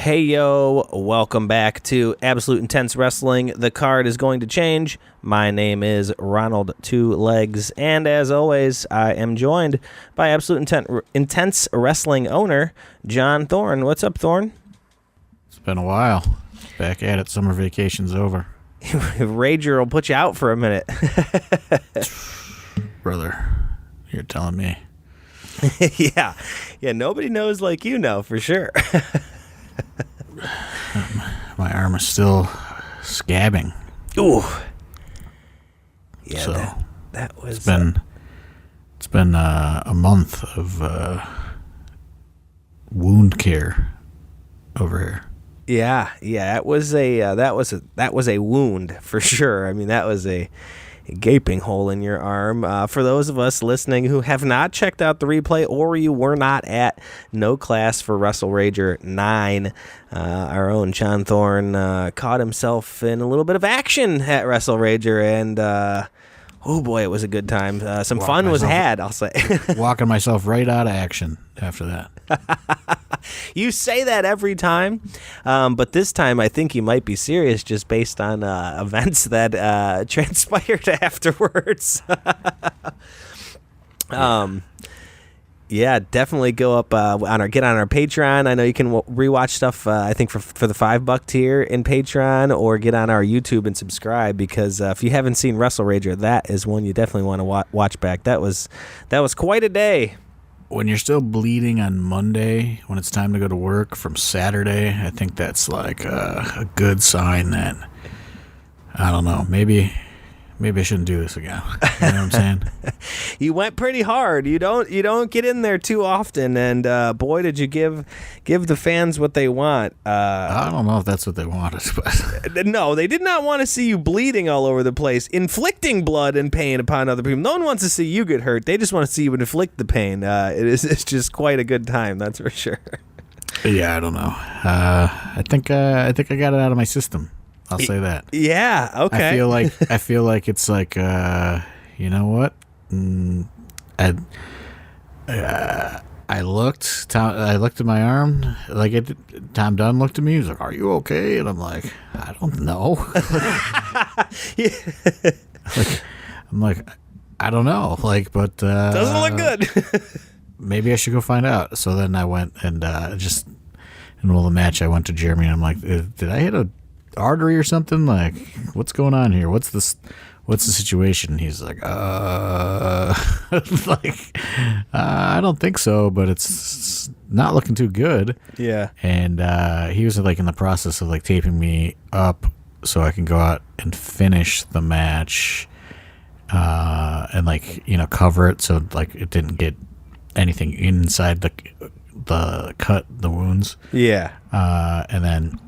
Hey yo, welcome back to Absolute Intense Wrestling. The card is going to change. My name is Ronald Two Legs, and as always, I am joined by Absolute Intense Wrestling owner, John Thorne. What's up, Thorne? It's been a while. Back at it. Summer vacation's over. Rager will put you out for a minute. Brother, you're telling me. Yeah, nobody knows like you know, for sure. My arm is still scabbing. Ooh. Yeah, so that was... It's been a month of wound care over here. Yeah, that was a wound for sure. I mean, that was a gaping hole in your arm. For those of us listening who have not checked out the replay, or you were not at No Class for Wrestle Rager 9, our own John Thorne caught himself in a little bit of action at Wrestle Rager, and oh boy, it was a good time. Some fun was had, I'll say. Walking myself right out of action after that. You say that every time, but this time I think you might be serious just based on events that transpired afterwards. Yeah, definitely go up get on our Patreon. I know you can rewatch stuff. I think for the $5 tier in Patreon, or get on our YouTube and subscribe, because if you haven't seen Wrestle Rager, that is one you definitely want to watch back. That was quite a day. When you're still bleeding on Monday, when it's time to go to work from Saturday, I think that's like a good sign that, I don't know, maybe I shouldn't do this again. You know what I'm saying? You went pretty hard. You don't get in there too often, and boy, did you give the fans what they want. I don't know if that's what they wanted, but no, they did not want to see you bleeding all over the place, inflicting blood and pain upon other people. No one wants to see you get hurt. They just want to see you inflict the pain. It's just quite a good time, that's for sure. Yeah, I don't know. I think I got it out of my system. I'll say that. Yeah. Okay. I feel like it's like, you know what? I looked at my arm. Tom Dunn looked at me. He was like, "Are you okay?" And I'm like, "I don't know." Yeah. I'm like, I don't know. But doesn't look good. Maybe I should go find out. So then I went and just in the middle of the match, I went to Jeremy and I'm like, "Did I hit a artery or something? Like, what's going on here? What's the situation?" He's like, I don't think so, but it's not looking too good. Yeah. And he was like in the process of like taping me up so I can go out and finish the match, and like, you know, cover it so like it didn't get anything inside the cut, the wounds. Yeah. And then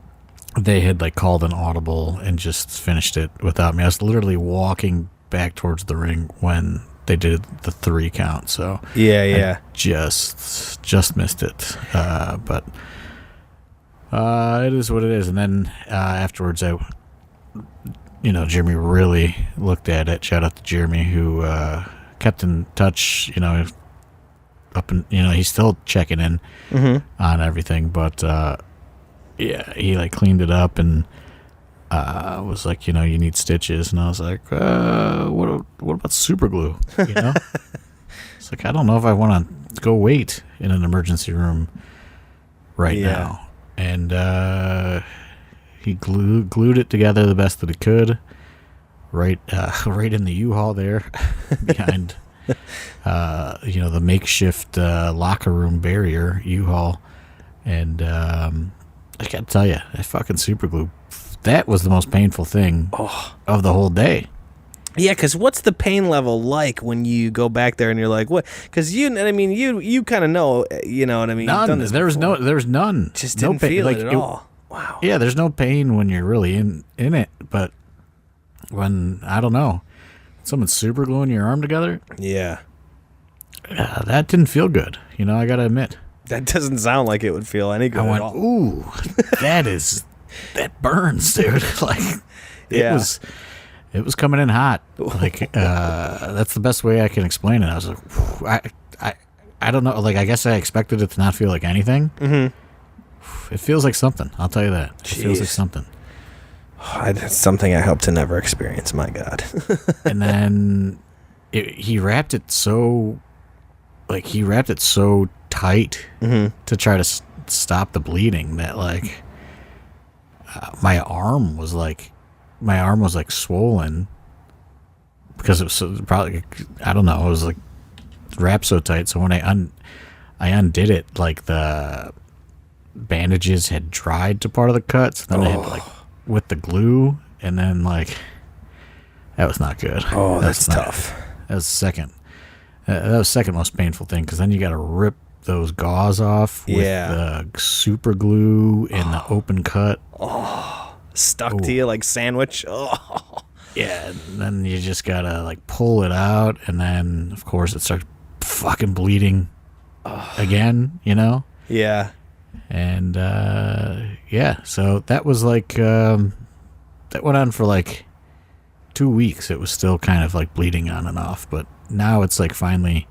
they had like called an audible and just finished it without me. I was literally walking back towards the ring when they did the 3 count. So yeah, I just missed it. But it is what it is. And then afterwards, Jeremy really looked at it. Shout out to Jeremy, who kept in touch. You know, he's still checking in on everything, but. Yeah, he like cleaned it up and was like, you need stitches, and I was like, what about super glue? You know, it's like, I don't know if I want to go wait in an emergency room right now. And he glued it together the best that he could, right in the U-Haul there behind, the makeshift locker room barrier U-Haul, and. I gotta tell you, that fucking super glue, that was the most painful thing of the whole day. Yeah, because what's the pain level like when you go back there and you're like, what? Because you kind of know, you know what I mean? None. There's none. Just didn't feel it at all. Wow. Yeah, there's no pain when you're really in it, but when, I don't know, someone's super gluing your arm together. Yeah. That didn't feel good. I gotta admit. That doesn't sound like it would feel any good at all. Ooh, that burns, dude. Like, it was coming in hot. Like, that's the best way I can explain it. I was like, I don't know. Like, I guess I expected it to not feel like anything. Mm-hmm. it feels like something. I'll tell you that. It feels like something. It's something I hope to never experience. My God. And then he wrapped it so tight to try to stop the bleeding that like my arm was like swollen because it was probably, I don't know, it was like wrapped so tight. So when I undid it, like the bandages had dried to part of the cuts. Then I had to, like, with the glue, and then like that was not good. Oh, that's tough. That was second. That was the second most painful thing, because then you got to rip those gauze off with the super glue and the open cut. Oh, stuck to you like sandwich. Oh. Yeah, and then you just got to like pull it out, and then of course it starts fucking bleeding again, you know? Yeah. And so that was like that went on for like 2 weeks. It was still kind of like bleeding on and off, but now it's like finally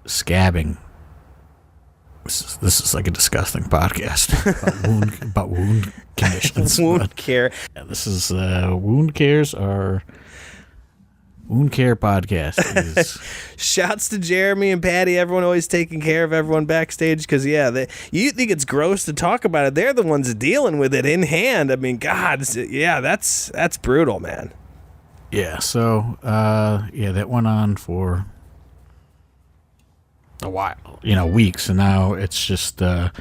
scabbing. This is like a disgusting podcast about wound conditions. Wound care. Yeah, this is wound care podcast. Shouts to Jeremy and Patty. Everyone always taking care of everyone backstage, because you think it's gross to talk about it. They're the ones dealing with it in hand. I mean, God, that's brutal, man. Yeah. So that went on for a while, weeks, and now it's just now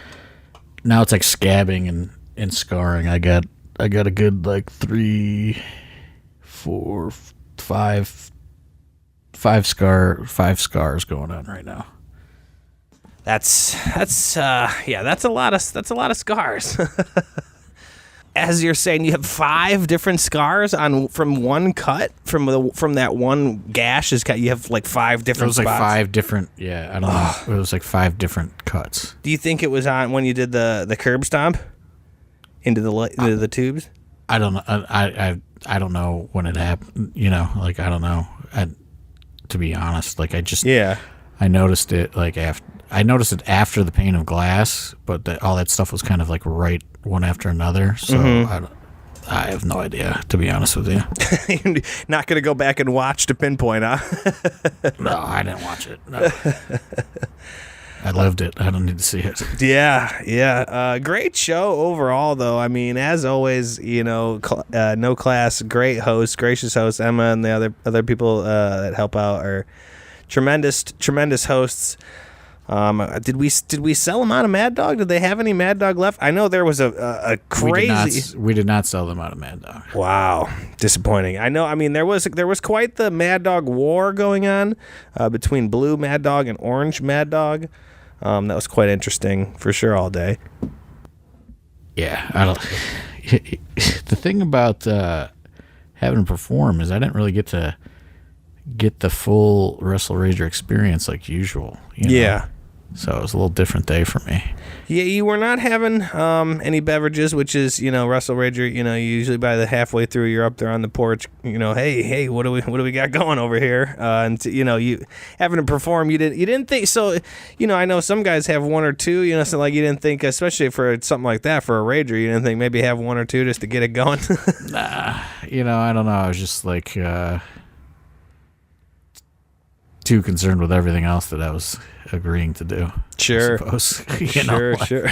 it's like scabbing and scarring. I got a good like 3, 4, 5 scars going on right now. That's a lot of scars. As you're saying, you have 5 different scars from one cut, from that one gash is cut. You have like 5 different spots. It was like 5 different. Yeah, I don't know. It was like 5 different cuts. Do you think it was on when you did the curb stomp into the tubes? I don't know. I don't know when it happened. Like I don't know. To be honest, like I noticed it like after the pane of glass, but all that stuff was kind of like right one after another. So I have no idea, to be honest with you. You're not going to go back and watch to pinpoint, huh? No, I didn't watch it. No. I lived it. I don't need to see it. Yeah. Great show overall, though. I mean, as always, No Class, great host, gracious host. Emma and the other people that help out are tremendous hosts. Did we sell them out of Mad Dog? Did they have any Mad Dog left? I know there was a crazy. We did not sell them out of Mad Dog. Wow, disappointing. I know. I mean, there was quite the Mad Dog war going on between blue Mad Dog and orange Mad Dog. That was quite interesting for sure all day. Yeah, I don't. The thing about having to perform is I didn't really get to get the full Wrestle Rager experience like usual. Yeah. So it was a little different day for me. Yeah, you were not having any beverages, which is, Wrestle Rager, you usually by the halfway through you're up there on the porch, hey, what do we got going over here? And you having to perform, you didn't think so, I know some guys have 1 or 2, so like you didn't think, especially for something like that for a Rager, you didn't think maybe have 1 or 2 just to get it going. Nah, I don't know. I was just like too concerned with everything else that I was agreeing to do. Sure. I suppose. Sure.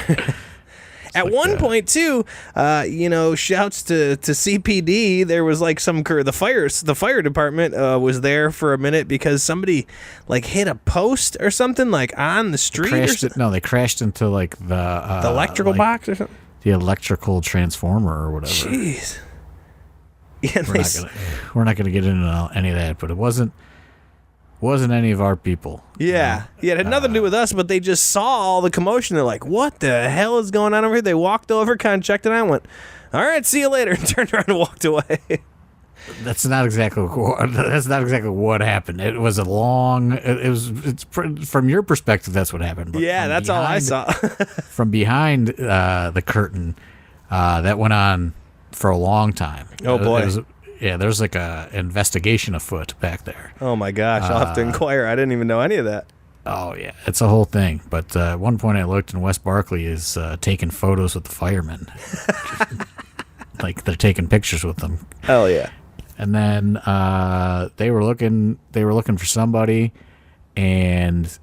At one point too, shouts to CPD. There was like the fire department was there for a minute because somebody like hit a post or something like on the street. They crashed into like the electrical box or something. The electrical transformer or whatever. Jeez. Yeah, we're not gonna get into any of that, but it wasn't any of our people. Yeah. Yeah, it had nothing to do with us, but they just saw all the commotion. They're like, what the hell is going on over here? They walked over, kind of checked it out, and went, all right, see you later, and turned around and walked away. That's not exactly what happened. It was from your perspective, that's what happened. But yeah, that's all I saw. From behind the curtain, that went on for a long time. Oh, boy. There's like a investigation afoot back there. Oh my gosh, I'll have to inquire. I didn't even know any of that. Oh yeah, it's a whole thing. But at one point I looked, and Wes Barkley is taking photos with the firemen, like they're taking pictures with them. Hell yeah! And then they were looking for somebody, and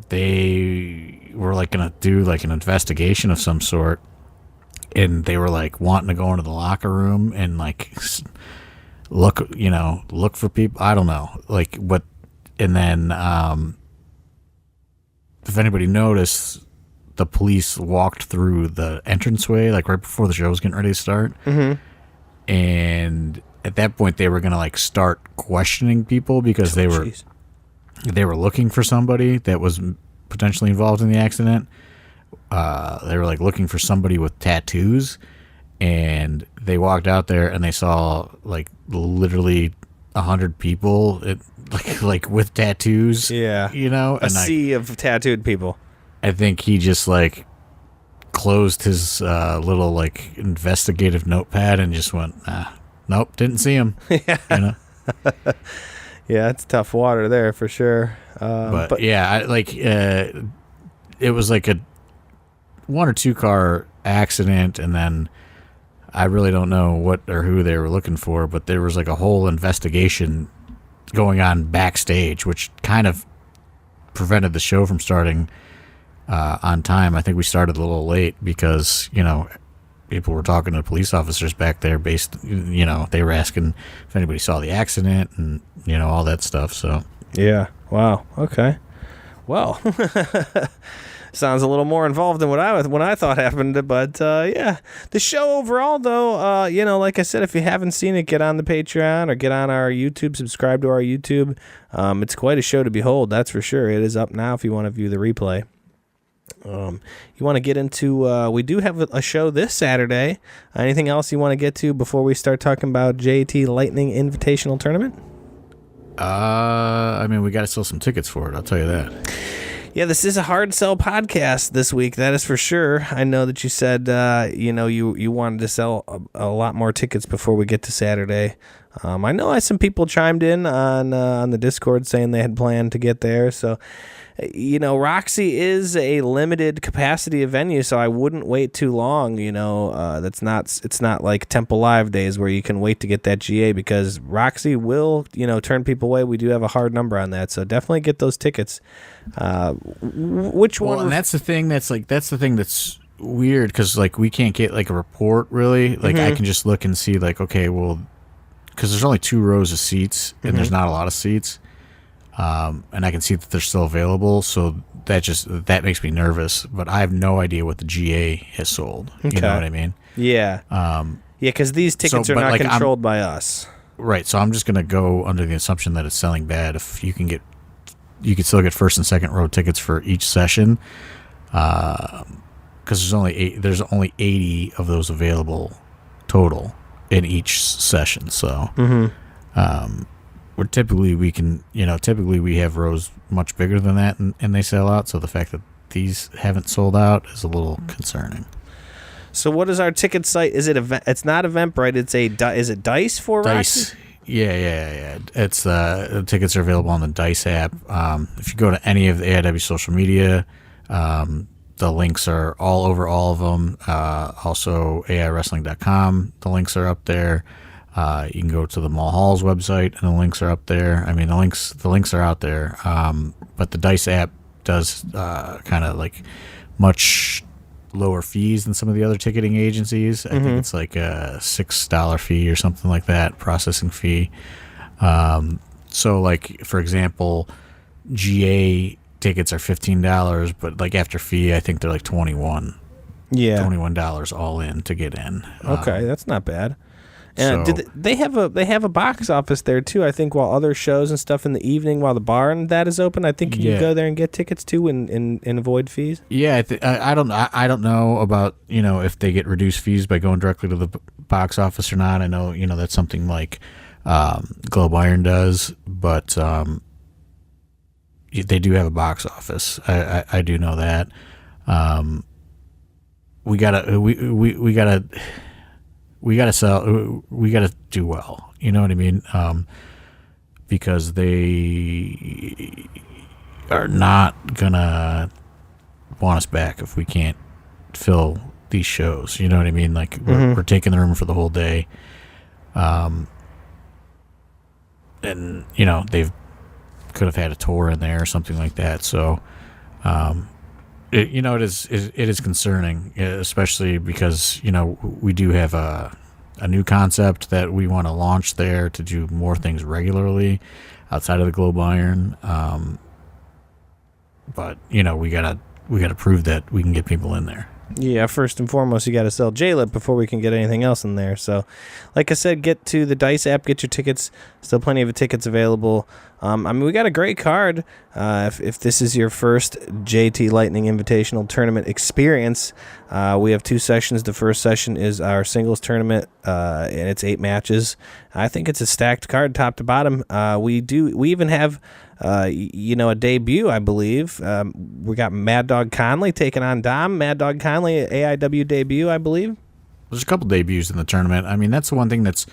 they were like gonna do like an investigation of some sort, and they were like wanting to go into the locker room and like look for people. I don't know, like what. And then, if anybody noticed, the police walked through the entranceway, like right before the show was getting ready to start. Mm-hmm. And at that point, they were going to like start questioning people because they were looking for somebody that was potentially involved in the accident. They were like looking for somebody with tattoos, and they walked out there and they saw like literally 100 people. Like with tattoos, yeah, and sea of tattooed people. I think he just like closed his little like investigative notepad and just went, nope, didn't see him. Yeah, yeah, it's tough water there for sure. But yeah, it was like a 1 or 2 car accident, and then I really don't know what or who they were looking for, but there was like a whole investigation going on backstage, which kind of prevented the show from starting on time. I think we started a little late because, people were talking to police officers back there they were asking if anybody saw the accident and, all that stuff. So, yeah. Wow. Okay. Well, sounds a little more involved than what I thought happened, but yeah, the show overall though, like I said, if you haven't seen it, get on the Patreon or get on our YouTube, subscribe to our YouTube. It's quite a show to behold, that's for sure. It is up now if you want to view the replay. You want to get into, we do have a show this Saturday. Anything else you want to get to before we start talking about JT Lightning Invitational Tournament? We got to sell some tickets for it, I'll tell you that. Yeah, this is a hard sell podcast this week. That is for sure. I know that you said, you wanted to sell a lot more tickets before we get to Saturday. I know some people chimed in on the Discord saying they had planned to get there. So, Roxy is a limited capacity venue, so I wouldn't wait too long. It's not like Temple Live days where you can wait to get that GA, because Roxy will, turn people away. We do have a hard number on that, so definitely get those tickets. Which one? Well, and that's the thing that's weird, because like we can't get like a report really. Like I can just look and see like, okay, well, because there's only 2 rows of seats and there's not a lot of seats. And I can see that they're still available, so that makes me nervous. But I have no idea what the GA has sold. Okay. You know what I mean? Yeah. Because these tickets are not controlled by us. Right. So I'm just gonna go under the assumption that it's selling bad. If you can still get first and second row tickets for each session, because there's only 80 of those available total in each session. So. Where typically we have rows much bigger than that, and they sell out. So the fact that these haven't sold out is a little concerning. So what is our ticket site? Is it it's not Eventbrite? Is it Dice for Dice? Roxy? Yeah. It's the tickets are available on the Dice app. If you go to any of the AIW social media, the links are all over all of them. Also, AIWrestling.com. The links are up there. You can go to the Mall Hall's website, and the links are up there. I mean, the links are out there. But the Dice app does kind of like much lower fees than some of the other ticketing agencies. I think it's like a $6 fee or something like that, processing fee. So, like for example, GA tickets are $15, but like after fee, I think they're like $21. Yeah, $21 all in to get in. Okay, that's not bad. And they have a box office there too. I think while other shows and stuff in the evening, while the bar and that is open, I think you can go there and get tickets too and avoid fees. Yeah, I don't know about if they get reduced fees by going directly to the box office or not. I know that's something like Globe Iron does, but they do have a box office. I do know that. We gotta sell. We gotta do well. You know what I mean? because they are not gonna want us back if we can't fill these shows. You know what I mean? Like we're taking the room for the whole day. And you know, they've could have had a tour in there or something like that. So, it is concerning, especially because, you know, we do have a new concept that we want to launch there to do more things regularly outside of the Globe Iron. But you know, we gotta prove that we can get people in there. Yeah, first and foremost, you got to sell JLIT before we can get anything else in there. So, like I said, get to the Dice app, get your tickets. Still plenty of tickets available. I mean, we got a great card. If this is your first JT Lightning Invitational Tournament experience, we have 2 sessions. The first session is our singles tournament, and it's 8 matches. I think it's a stacked card, top to bottom. We even have a debut, I believe. We got Mad Dog Conley taking on Dom. Mad Dog Conley, AIW debut, I believe. There's a couple debuts in the tournament. I mean, that's the one thing that's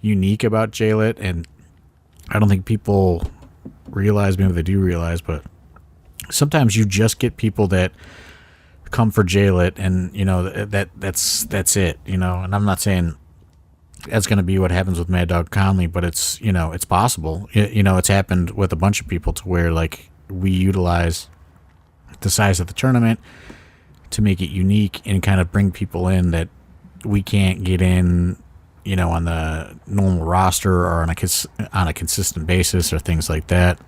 unique about JLIT, and I don't think people realize, maybe they do realize, but sometimes you just get people that come for JLIT, and you know that's it. You know, and I'm not saying that's going to be what happens with Mad Dog Conley, but it's, you know, it's possible. You know, it's happened with a bunch of people to where, like, we utilize the size of the tournament to make it unique and kind of bring people in that we can't get in, you know, on the normal roster or on a consistent basis or things like that.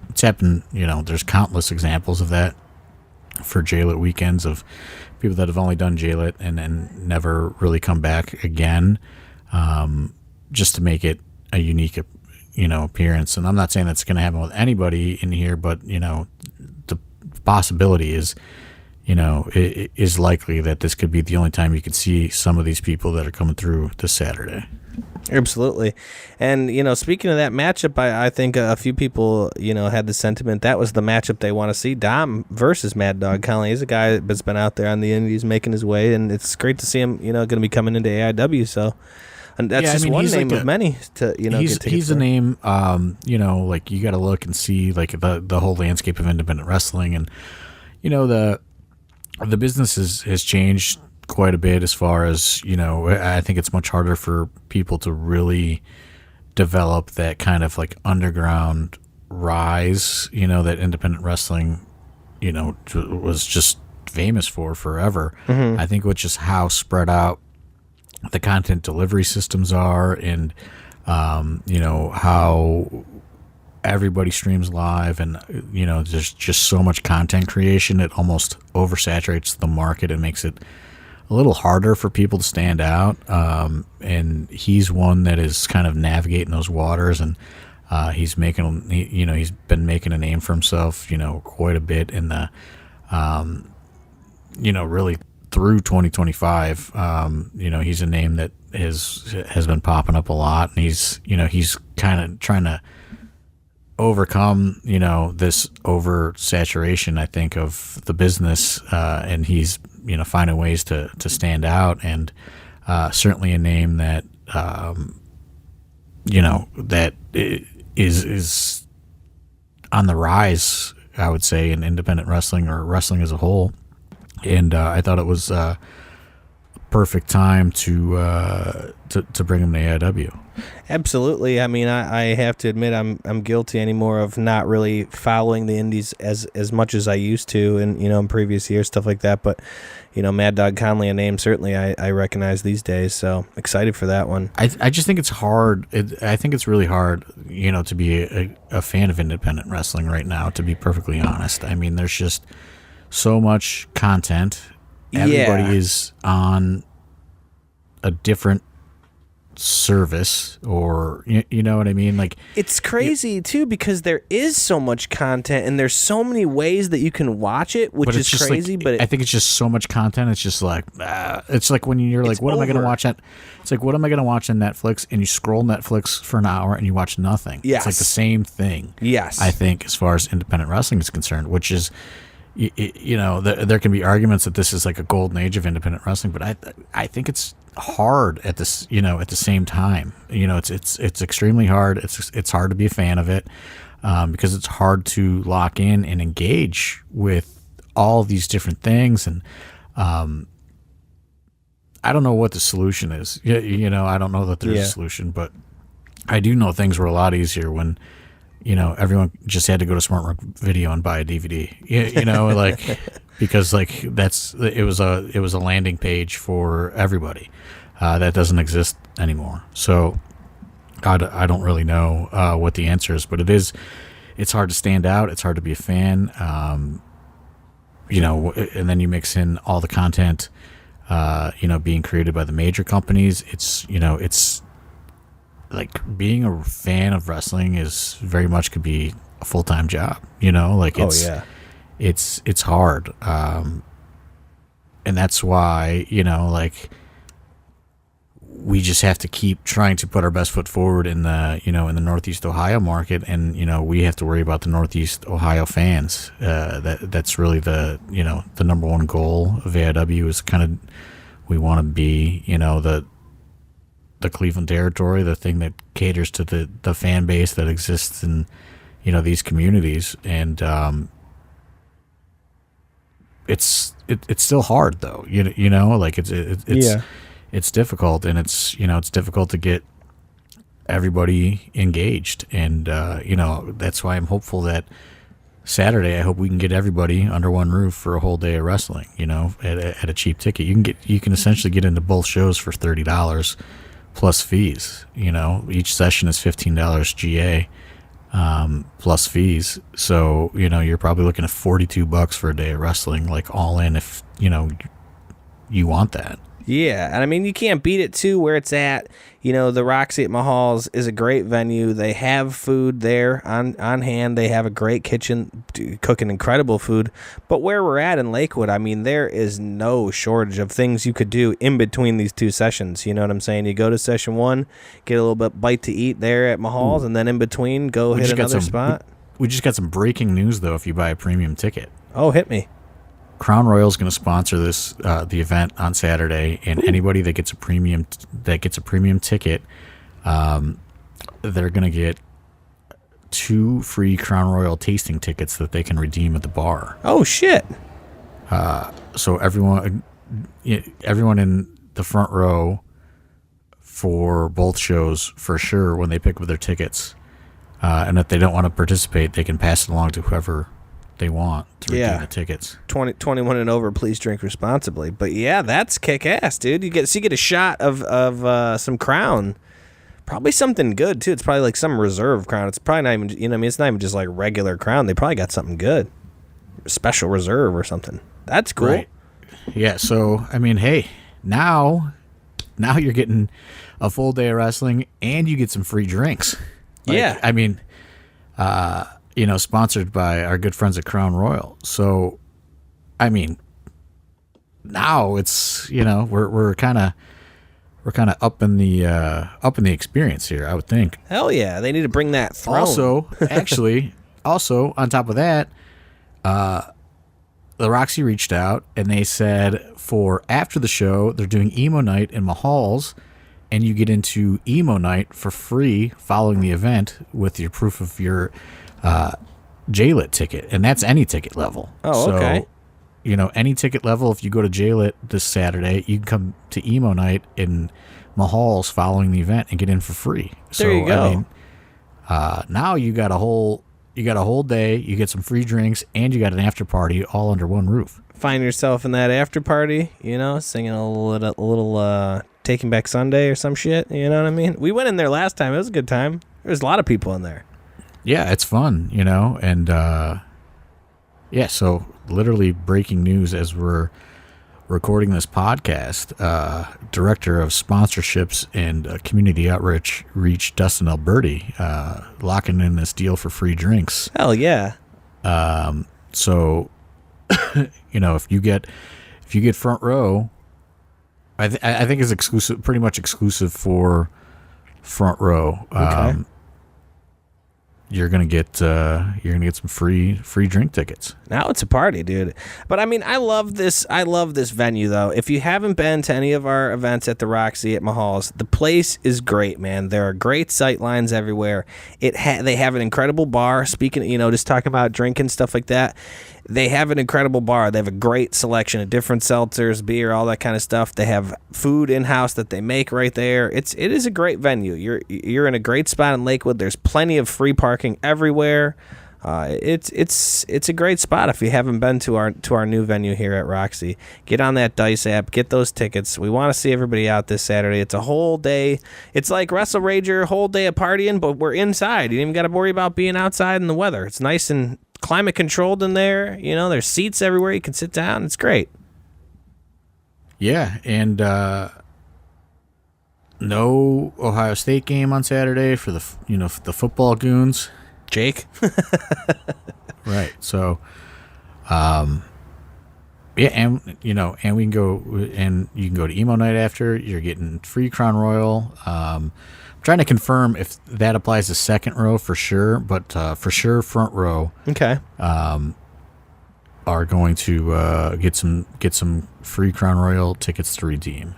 It's happened, you know, there's countless examples of that for JLIT weekends of people that have only done JLIT and then never really come back again, just to make it a unique, you know, appearance. And I'm not saying that's going to happen with anybody in here, but, you know, the possibility is, you know, it is likely that this could be the only time you could see some of these people that are coming through this Saturday. Absolutely. And, you know, speaking of that matchup, I think a few people, you know, had the sentiment that was the matchup they want to see. Dom versus Mad Dog Conley. He's a guy that's been out there on the indies making his way, and it's great to see him, you know, going to be coming into AIW. So, and that's one name of many to, you know, get tickets. He's a name, you know, like you got to look and see like the whole landscape of independent wrestling, and, you know, the business has changed quite a bit as far as, you know, I think it's much harder for people to really develop that kind of like underground rise, you know, that independent wrestling, you know, was just famous for forever. I think with just how spread out the content delivery systems are, and, you know, how everybody streams live, and, you know, there's just so much content creation, it almost oversaturates the market and makes it a little harder for people to stand out, and he's one that is kind of navigating those waters, and he's been making a name for himself, you know, quite a bit in the, you know, really through 2025. You know, he's a name that has been popping up a lot, and he's kind of trying to overcome, you know, this oversaturation, I think, of the business, and he's, you know, finding ways to stand out, and certainly a name that, you know, that is on the rise, I would say, in independent wrestling or wrestling as a whole. And I thought it was a perfect time to bring him to AIW. Absolutely. I mean, I have to admit I'm guilty anymore of not really following the indies as much as I used to, and, you know, in previous years, stuff like that. But, you know, Mad Dog Conley, a name certainly I recognize these days. So excited for that one. I just think it's hard. I think it's really hard, you know, to be a fan of independent wrestling right now, to be perfectly honest. I mean, there's just so much content. Everybody is on a different service, or you know what I mean? Like, it's crazy too, because there is so much content and there's so many ways that you can watch it, which is crazy. Like, but I think it's just so much content. It's just like it's like when you're like, what am I going to watch at? It's like, what am I going to watch on Netflix? And you scroll Netflix for an hour and you watch nothing. Yes. It's like the same thing. Yes, I think as far as independent wrestling is concerned, which is, there can be arguments that this is like a golden age of independent wrestling, but I think it's hard at this, at the same time. It's extremely hard. It's hard to be a fan of it because it's hard to lock in and engage with all these different things. And I don't know what the solution is. I don't know that there's a solution, but I do know things were a lot easier when everyone just had to go to Smart Mark Video and buy a DVD. Because it was a landing page for everybody. That doesn't exist anymore. So I don't really know what the answer is, but it's hard to stand out. It's hard to be a fan. And then you mix in all the content, being created by the major companies. It's like being a fan of wrestling is very much could be a full-time job, it's hard. And that's why, we just have to keep trying to put our best foot forward in the, in the Northeast Ohio market. And, we have to worry about the Northeast Ohio fans. That's really the number one goal of AIW is kind of, we want to be, the Cleveland territory, the thing that caters to the fan base that exists in, these communities. And, it's still hard though, it's difficult, and it's difficult to get everybody engaged. And, that's why I'm hopeful that Saturday, I hope we can get everybody under one roof for a whole day of wrestling, at a cheap ticket. You can essentially get into both shows for $30 plus fees. Each session is $15 GA, plus fees. So, you're probably looking at $42 for a day of wrestling, like all in, if, you want that. Yeah, and I mean, you can't beat it, too, where it's at. The Roxy at Mahal's is a great venue. They have food there on hand. They have a great kitchen, cooking incredible food. But where we're at in Lakewood, I mean, there is no shortage of things you could do in between these two sessions. You know what I'm saying? You go to session one, get a little bit bite to eat there at Mahal's, and then in between, go hit another spot. We just got some breaking news, though, if you buy a premium ticket. Oh, hit me. Crown Royal is going to sponsor this the event on Saturday, and anybody that gets a premium ticket, they're going to get 2 free Crown Royal tasting tickets that they can redeem at the bar. Oh shit! So everyone in the front row for both shows for sure when they pick up their tickets, and if they don't want to participate, they can pass it along to whoever they want to redeem the tickets. 21 and over, please drink responsibly. But yeah, that's kick-ass, dude. You get a shot of some Crown. Probably something good, too. It's probably like some reserve Crown. It's probably not even, it's not even just like regular Crown. They probably got something good. Special reserve or something. That's cool. Right. Yeah, so, I mean, hey, now you're getting a full day of wrestling and you get some free drinks. Yeah. I mean, sponsored by our good friends at Crown Royal. So, I mean, now it's, we're kind of up in the experience here, I would think. Hell yeah, they need to bring that throne. Also on top of that, the Roxy reached out and they said for after the show they're doing emo night in Mahal's, and you get into emo night for free following the event with your proof of your JLIT ticket, and that's any ticket level. Oh, okay. So, any ticket level, if you go to JLIT this Saturday, you can come to emo night in Mahal's following the event and get in for free. There you go. I mean, now you got a whole day, you get some free drinks, and you got an after party all under one roof. Find yourself in that after party, singing a little Taking Back Sunday or some shit, you know what I mean? We went in there last time. It was a good time. There was a lot of people in there. Yeah, it's fun, and so literally breaking news as we're recording this podcast, Director of Sponsorships and Community Outreach, Dustin Alberti, locking in this deal for free drinks. Hell yeah. So, if you get front row, I think it's exclusive, pretty much exclusive for front row. Okay. you're gonna get some free drink tickets. Now it's a party, dude. But I mean, I love this venue though. If you haven't been to any of our events at the Roxy at Mahal's, the place is great, man. There are great sight lines everywhere. They have an incredible bar. Speaking, just talking about drinking stuff like that. They have an incredible bar. They have a great selection of different seltzers, beer, all that kind of stuff. They have food in-house that they make right there. It is a great venue. You're in a great spot in Lakewood. There's plenty of free parking everywhere. It's a great spot if you haven't been to our new venue here at Roxy. Get on that Dice app, get those tickets. We want to see everybody out this Saturday. It's a whole day. It's like Wrestle Rager, whole day of partying, but we're inside. You don't even got to worry about being outside in the weather. It's nice and climate controlled in there. There's seats everywhere. You can sit down. It's great. Yeah, and no Ohio State game on Saturday for the the football goons. Jake. Right. So, yeah, and we can go, and you can go to emo night after. You're getting free Crown Royal. I'm trying to confirm if that applies to second row for sure, but for sure front row. Okay. Are going to get some free Crown Royal tickets to redeem.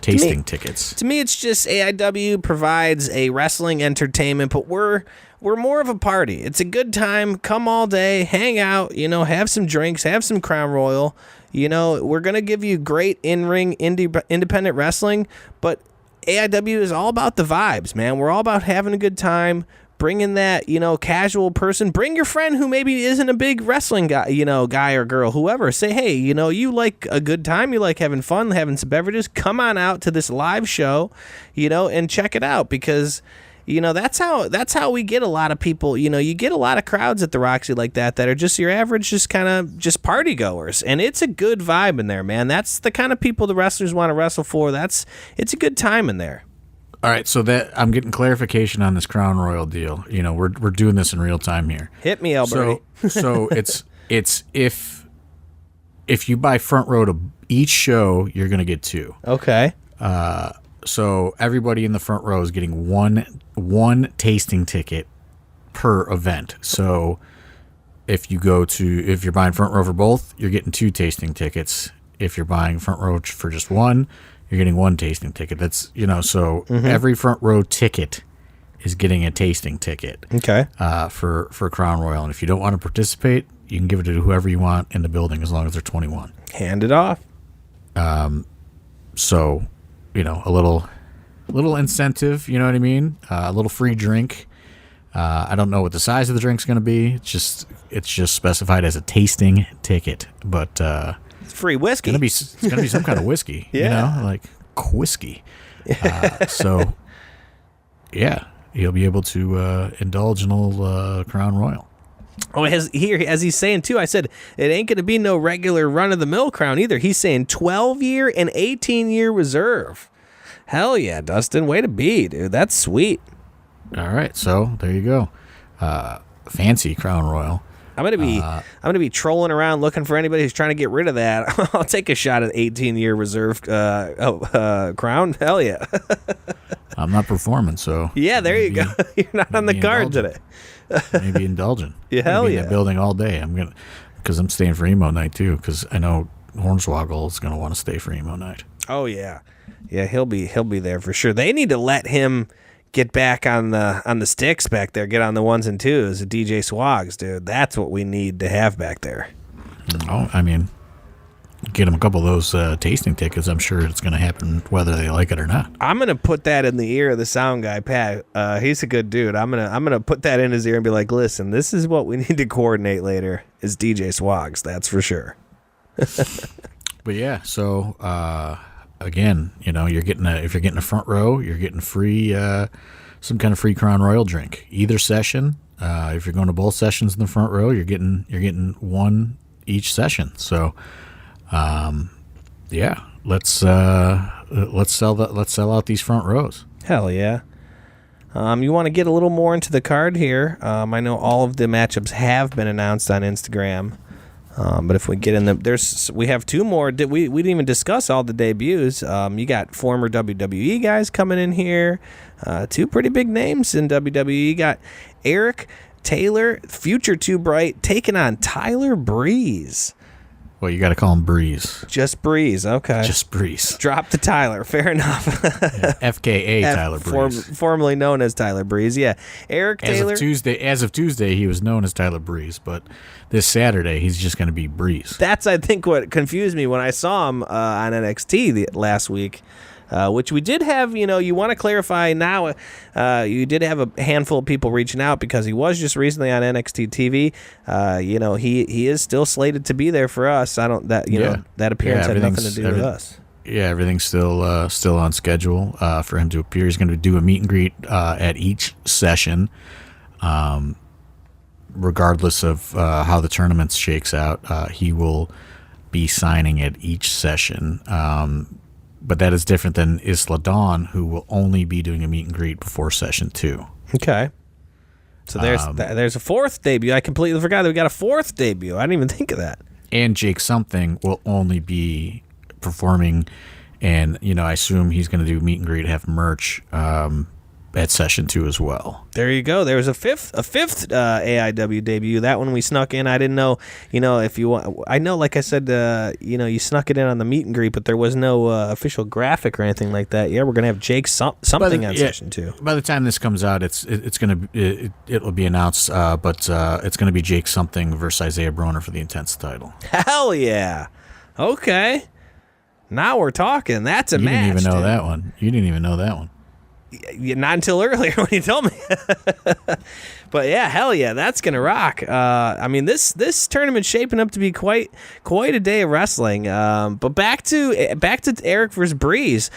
Tasting tickets. To me, it's just AIW provides a wrestling entertainment, but we're more of a party. It's a good time. Come all day, hang out, have some drinks, have some Crown Royal. We're going to give you great in-ring independent wrestling, but AIW is all about the vibes, man. We're all about having a good time. Bring in that, casual person. Bring your friend who maybe isn't a big wrestling guy, guy or girl, whoever. Say, hey, you like a good time. You like having fun, having some beverages. Come on out to this live show, and check it out because, that's how we get a lot of people. You get a lot of crowds at the Roxy like that are just your average, just kind of just party goers. And it's a good vibe in there, man. That's the kind of people the wrestlers want to wrestle for. It's a good time in there. All right, so that I'm getting clarification on this Crown Royal deal. We're doing this in real time here. Hit me, Alberti. So it's if you buy front row to each show, you're going to get two. Okay. So everybody in the front row is getting one tasting ticket per event. So if you're buying front row for both, you're getting two tasting tickets. If you're buying front row for just one, you're getting one tasting ticket. That's, so every front row ticket is getting a tasting ticket. Okay. For Crown Royal. And if you don't want to participate, you can give it to whoever you want in the building as long as they're 21. Hand it off. So, a little incentive, you know what I mean? A little free drink. I don't know what the size of the drink's going to be. It's just specified as a tasting ticket, but free whiskey. It's gonna be some kind of whiskey. Yeah. Like whiskey. So yeah, you'll be able to indulge in a little Crown Royal. Oh, as he's saying too, I said it ain't gonna be no regular run of the mill crown either. He's saying 12-year and 18-year reserve. Hell yeah, Dustin, way to be, dude. That's sweet. All right, so there you go. Fancy Crown Royal. I'm gonna be trolling around looking for anybody who's trying to get rid of that. I'll take a shot at 18-year reserve crown. Hell yeah. I'm not performing, so yeah, there you go. You're not on the card today. Maybe indulgent. Yeah, hell maybe yeah. In the building all day. Because I'm staying for emo night too. Because I know Hornswoggle is gonna want to stay for emo night. Oh yeah, he'll be there for sure. They need to let him get back on the sticks back there. Get on the ones and twos. DJ Swags, dude. That's what we need to have back there. Oh, I mean, get him a couple of those tasting tickets. I'm sure it's going to happen whether they like it or not. I'm gonna put that in the ear of the sound guy, Pat. He's a good dude. I'm gonna put that in his ear and be like, listen, this is what we need to coordinate later. Is DJ Swags? That's for sure. But yeah, so again, you're getting if you're getting a front row, you're getting free some kind of free Crown Royal drink either session. If you're going to both sessions in the front row, you're getting one each session. So yeah, let's sell out these front rows. Hell yeah. You want to get a little more into the card here. I know all of the matchups have been announced on Instagram. But if we get in we have two more. We didn't even discuss all the debuts. You got former WWE guys coming in here. Two pretty big names in WWE. You got Eric Taylor, future Too Bright, taking on Tyler Breeze. Well, you got to call him Breeze. Just Breeze, okay. Just Breeze. Drop the Tyler, fair enough. FKA Tyler Breeze. Formerly known as Tyler Breeze, yeah. Eric Taylor. As of Tuesday, he was known as Tyler Breeze, but this Saturday, he's just going to be Breeze. That's, I think, what confused me when I saw him on NXT last week. Which we did have, you want to clarify now, you did have a handful of people reaching out because he was just recently on NXT TV. He is still slated to be there for us. That appearance had nothing to do with us. Yeah, everything's still on schedule for him to appear. He's going to do a meet and greet at each session, regardless of how the tournament shakes out. He will be signing at each session. But that is different than Isla Dawn, who will only be doing a meet and greet before session 2. Okay. So there's a fourth debut. I completely forgot that we got a fourth debut. I didn't even think of that. And Jake Something will only be performing, and I assume he's going to do meet and greet, have merch at session 2 as well. There you go. There was a fifth AIW debut. That one we snuck in. I didn't know, if you want. I know, like I said, you snuck it in on the meet and greet, but there was no official graphic or anything like that. Yeah, we're gonna have Jake something on session 2. By the time this comes out, it'll be announced. But it's gonna be Jake Something versus Isaiah Broner for the Intense title. Hell yeah! Okay, now we're talking. That's a match. You didn't even know that one. Not until earlier when you told me. But yeah, hell yeah, that's gonna rock. This tournament's shaping up to be quite a day of wrestling. But back to Eric versus Breeze.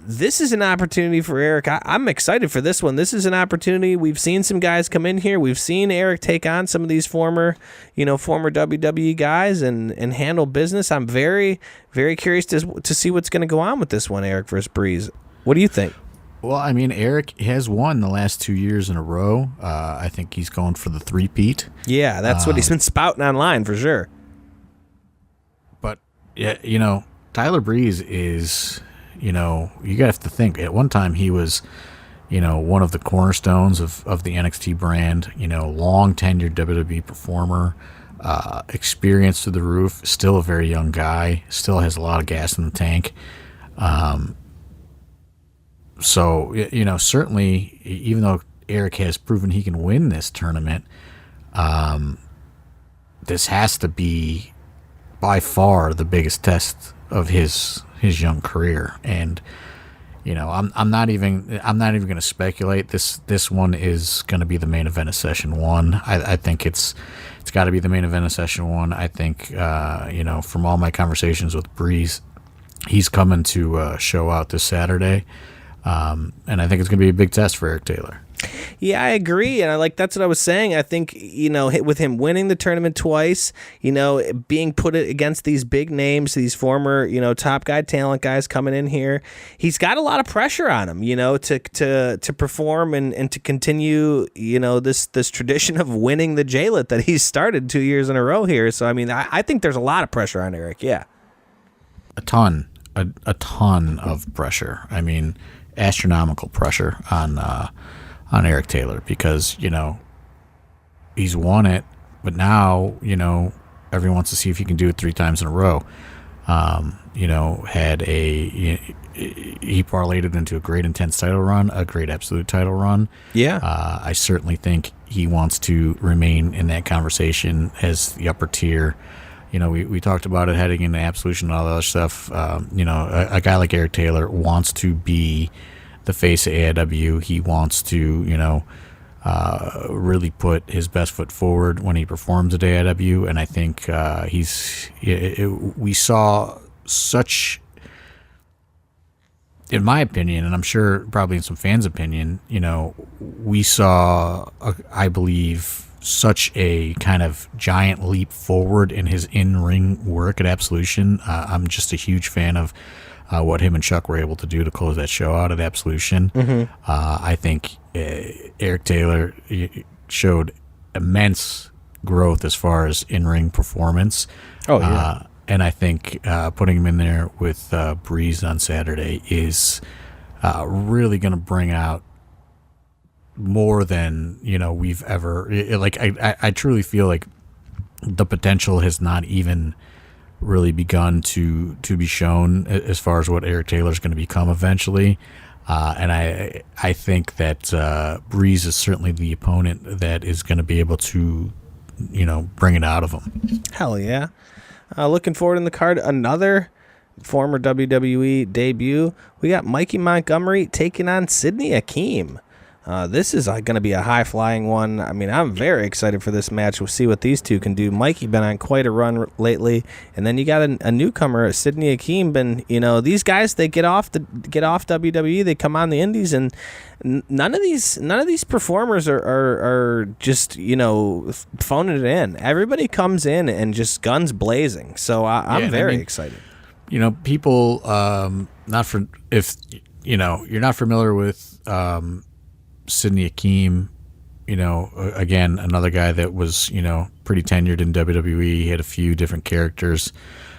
This is an opportunity for Eric. I'm excited for this one. This is an opportunity. We've seen some guys come in here. We've seen Eric take on some of these former WWE guys and handle business. I'm very, very curious to see what's going to go on with this one, Eric versus Breeze. What do you think? Well, Eric has won the last 2 years in a row. I think he's going for the three-peat. Yeah, that's what he's been spouting online for sure. But, yeah, Tyler Breeze is, you have to think. At one time, he was, one of the cornerstones of the NXT brand, long-tenured WWE performer, experienced to the roof, still a very young guy, still has a lot of gas in the tank. So, certainly, even though Eric has proven he can win this tournament, this has to be by far the biggest test of his young career. And, I'm not even going to speculate. This one is going to be the main event of session 1. I think it's got to be the main event of session 1. I think, from all my conversations with Breeze, he's coming to show out this Saturday. And I think it's going to be a big test for Eric Taylor. Yeah, I agree. And that's what I was saying. I think, with him winning the tournament twice, being put against these big names, these former, top guy talent guys coming in here, he's got a lot of pressure on him, to perform and to continue, this tradition of winning the JLIT that he's started 2 years in a row here. So, I think there's a lot of pressure on Eric. Yeah. A ton of pressure. Astronomical pressure on Eric Taylor because he's won it, but now everyone wants to see if he can do it 3 times in a row. He parlayed it into a great Intense title run, a great Absolute title run. Yeah, I certainly think he wants to remain in that conversation as the upper tier. We talked about it heading into Absolution and all that other stuff. A guy like Eric Taylor wants to be the face of AIW. He wants to, really put his best foot forward when he performs at AIW. And I think we saw such, in my opinion, and I'm sure probably in some fans' opinion, we saw, I believe, such a kind of giant leap forward in his in-ring work at Absolution. I'm just a huge fan of what him and Chuck were able to do to close that show out at Absolution. Mm-hmm. I think Eric Taylor showed immense growth as far as in-ring performance. Oh, yeah. And I think putting him in there with Breeze on Saturday is really going to bring out more than, we've ever... I truly feel like the potential has not even really begun to be shown as far as what Eric Taylor's going to become eventually. And I think that Breeze is certainly the opponent that is going to be able to, bring it out of him. Hell yeah. Looking forward in the card, another former WWE debut. We got Mikey Montgomery taking on Sidney Akeem. This is going to be a high-flying one. I mean, I'm very excited for this match. We'll see what these two can do. Mikey been on quite a run lately, and then you got a newcomer, Sidney Akeem. Been, these guys, they get off WWE, they come on the Indies, and none of these performers are just phoning it in. Everybody comes in and just guns blazing. So I'm very excited. People if you're not familiar with Sidney Akeem, again, another guy that was, pretty tenured in WWE. He had a few different characters,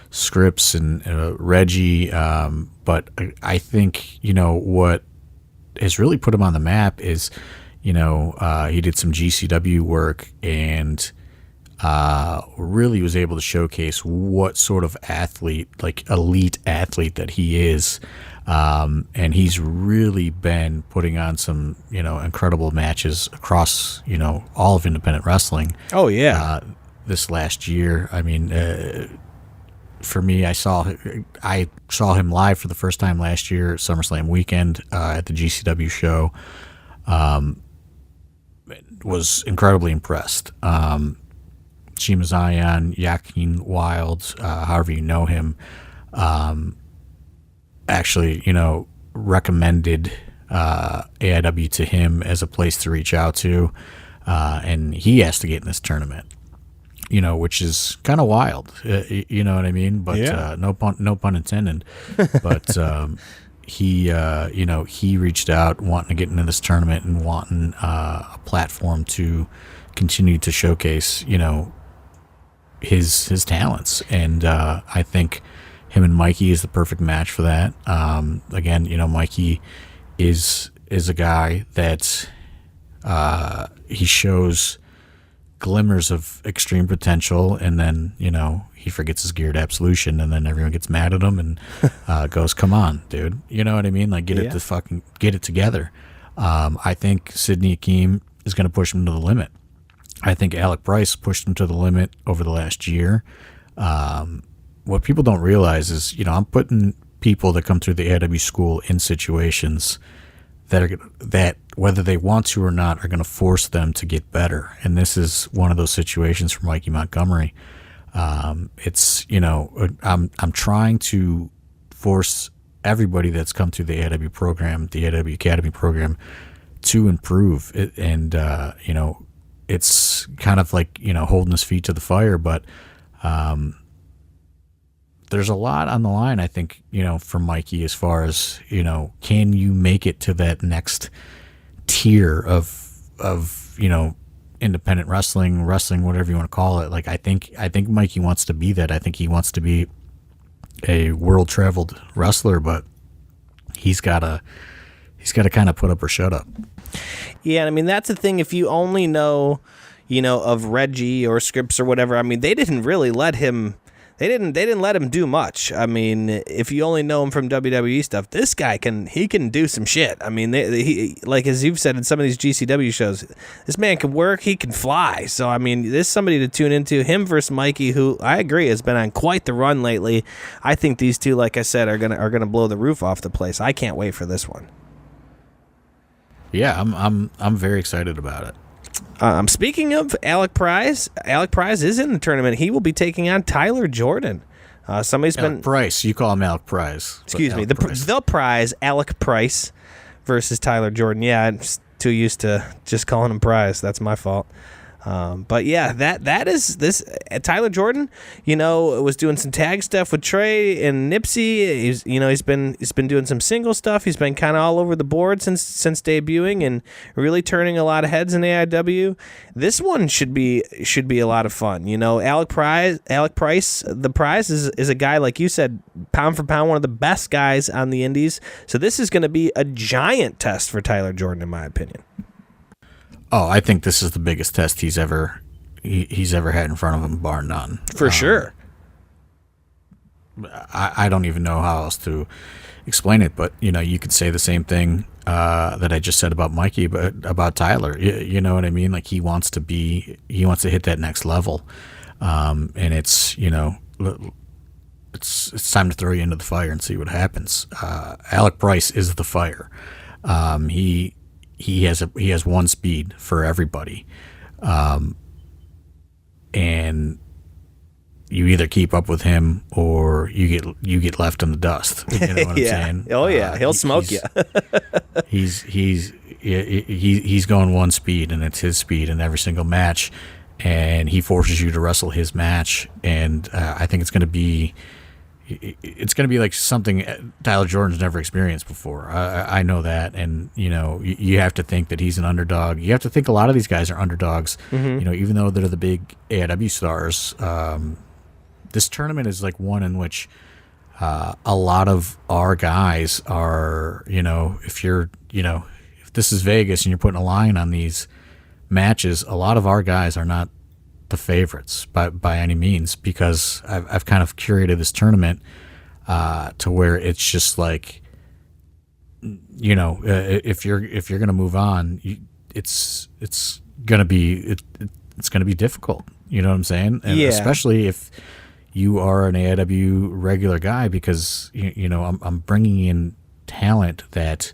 scripts, and Reggie. But I think, what has really put him on the map is, he did some GCW work and really was able to showcase what sort of athlete, like elite athlete that he is. And he's really been putting on some, incredible matches across, all of independent wrestling. Oh, yeah. This last year. I mean, for me, I saw him live for the first time last year at SummerSlam weekend at the GCW show. Was incredibly impressed. Shima Zion, Joaquin Wilde, however you know him, actually, recommended AIW to him as a place to reach out to, and he has to get in this tournament, which is kind of wild, you know what I mean? But yeah. No pun intended. But he reached out wanting to get into this tournament and wanting a platform to continue to showcase, his talents, and I think him and Mikey is the perfect match for that. Again, Mikey is a guy that he shows glimmers of extreme potential, and then he forgets his geared absolution, and then everyone gets mad at him and goes, "Come on, dude!" You know what I mean? Like, get it together. I think Sidney Akeem is going to push him to the limit. I think Alec Price pushed him to the limit over the last year. What people don't realize is, I'm putting people that come through the AIW school in situations that whether they want to or not are going to force them to get better. And this is one of those situations for Mikey Montgomery. It's, I'm trying to force everybody that's come through the AIW program, the AIW Academy program, to improve it. And, it's kind of like, holding his feet to the fire, but, there's a lot on the line, I think, for Mikey as far as, can you make it to that next tier of independent wrestling, whatever you want to call it. Like, I think Mikey wants to be that. I think he wants to be a world traveled wrestler, but he's got to kind of put up or shut up. Yeah. I mean, that's the thing. If you only know, of Reggie or scripts or whatever, I mean, they didn't really let him. They didn't let him do much. I mean, if you only know him from WWE stuff, this guy can do some shit. I mean, he, like as you've said in some of these GCW shows, this man can work, he can fly. So I mean, there's somebody to tune into. Him versus Mikey, who I agree has been on quite the run lately. I think these two, like I said, are gonna blow the roof off the place. I can't wait for this one. Yeah, I'm very excited about it. Speaking of Alec Price is in the tournament. He will be taking on Tyler Jordan. Alec Price. You call him Alec Price. Excuse me. The prize, Alec Price versus Tyler Jordan. Yeah, I'm just too used to just calling him Price. That's my fault. But yeah, that is this. Tyler Jordan, was doing some tag stuff with Trey and Nipsey. He's been doing some single stuff. He's been kind of all over the board since debuting and really turning a lot of heads in AIW. This one should be a lot of fun. Alec Price, the Prize is a guy, like you said, pound for pound, one of the best guys on the indies. So this is going to be a giant test for Tyler Jordan, in my opinion. Oh, I think this is the biggest test he's ever had in front of him, bar none. For sure. I don't even know how else to explain it, but you could say the same thing that I just said about Mikey, but about Tyler. You know what I mean? Like he wants to hit that next level, and it's it's time to throw you into the fire and see what happens. Alec Price is the fire. He has one speed for everybody, and you either keep up with him or you get left in the dust. You know what I'm saying? Oh yeah, he'll smoke you. he's going one speed, and it's his speed in every single match, and he forces you to wrestle his match. And I think it's going to be like something Tyler Jordan's never experienced before. I know that, and you have to think that he's an underdog. You have to think a lot of these guys are underdogs. Mm-hmm. Even though they're the big AIW stars, this tournament is like one in which a lot of our guys are. If this is Vegas and you're putting a line on these matches, a lot of our guys are not the favorites by any means, because I've kind of curated this tournament to where it's just like, if you're gonna move on, it's gonna be difficult. You know what I'm saying? And especially if you are an AIW regular guy, because I'm bringing in talent that,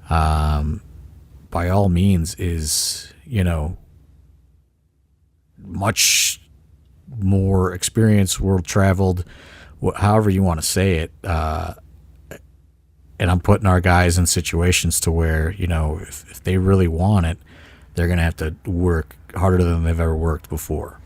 by all means, is much more experienced, world traveled, however you want to say it, and I'm putting our guys in situations to where if they really want it, they're gonna have to work harder than they've ever worked before.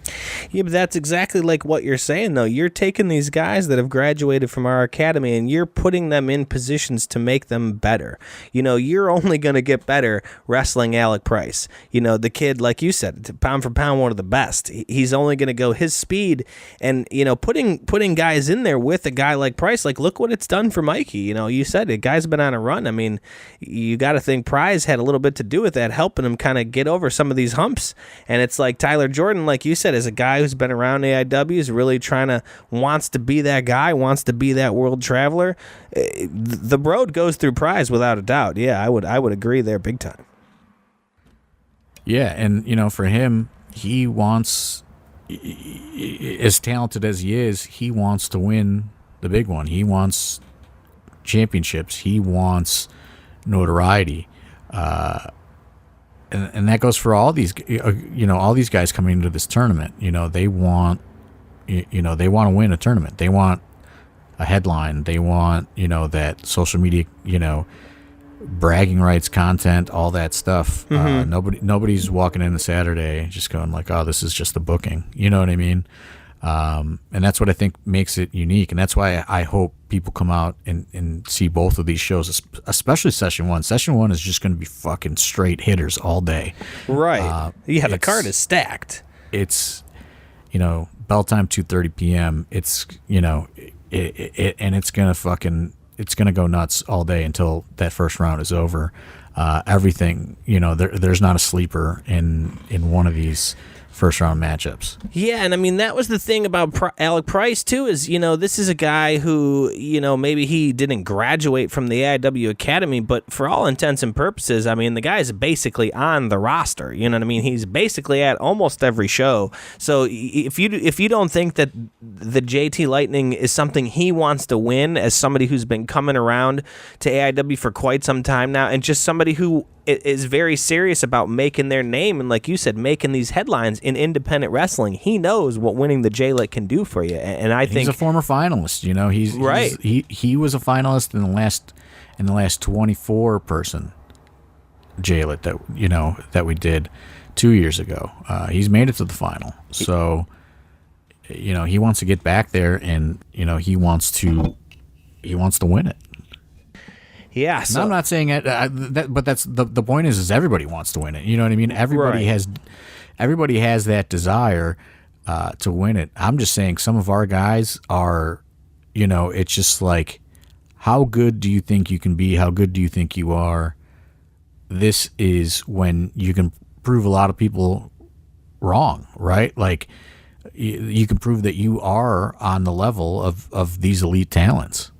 Yeah, but that's exactly like what you're saying, though. You're taking these guys that have graduated from our academy and you're putting them in positions to make them better. You're only going to get better wrestling Alec Price. The kid, like you said, pound for pound, one of the best. He's only going to go his speed, and putting guys in there with a guy like Price, like look what it's done for Mikey. You said it, guy's been on a run. I mean, you got to think Price had a little bit to do with that, helping him kind of get over some of these humps. And it's like Tyler Jordan, like you said, is a guy who's been around AIW, is really wants to be that guy, wants to be that world traveler. The road goes through Prize without a doubt. Yeah, I would agree there big time. Yeah, and for him, he wants, as talented as he is, he wants to win the big one. He wants championships. He wants notoriety. And that goes for all these, all these guys coming into this tournament. They want, they want to win a tournament. They want a headline. They want, that social media, bragging rights content, all that stuff. Mm-hmm. Nobody's walking into Saturday just going like, oh, this is just the booking. You know what I mean? And that's what I think makes it unique. And that's why I hope people come out and see both of these shows, especially Session 1. Session 1 is just going to be fucking straight hitters all day. Right. The card is stacked. It's, bell time 2:30 p.m. It's, and it's going to go nuts all day until that first round is over. Everything, there's not a sleeper in one of these first round matchups. Yeah, and I mean that was the thing about Alec Price too, is this is a guy who maybe he didn't graduate from the AIW Academy, but for all intents and purposes, I mean the guy's basically on the roster. You know what I mean? He's basically at almost every show. So if you don't think that the JT Lightning is something he wants to win, as somebody who's been coming around to AIW for quite some time now, and just somebody who is very serious about making their name and, like you said, making these headlines in independent wrestling, he knows what winning the JLIT can do for you. And I think he's a former finalist. He's right. He was a finalist in the last 24 person JLIT that we did. 2 years ago. He's made it to the final. So, he wants to get back there, and he wants to win it. Yeah, so I'm not saying it, but that's the point is everybody wants to win it. You know what I mean? Everybody has that desire to win it. I'm just saying some of our guys are, it's just like, how good do you think you can be? How good do you think you are? This is when you can prove a lot of people wrong, right? Like, you can prove that you are on the level of these elite talents.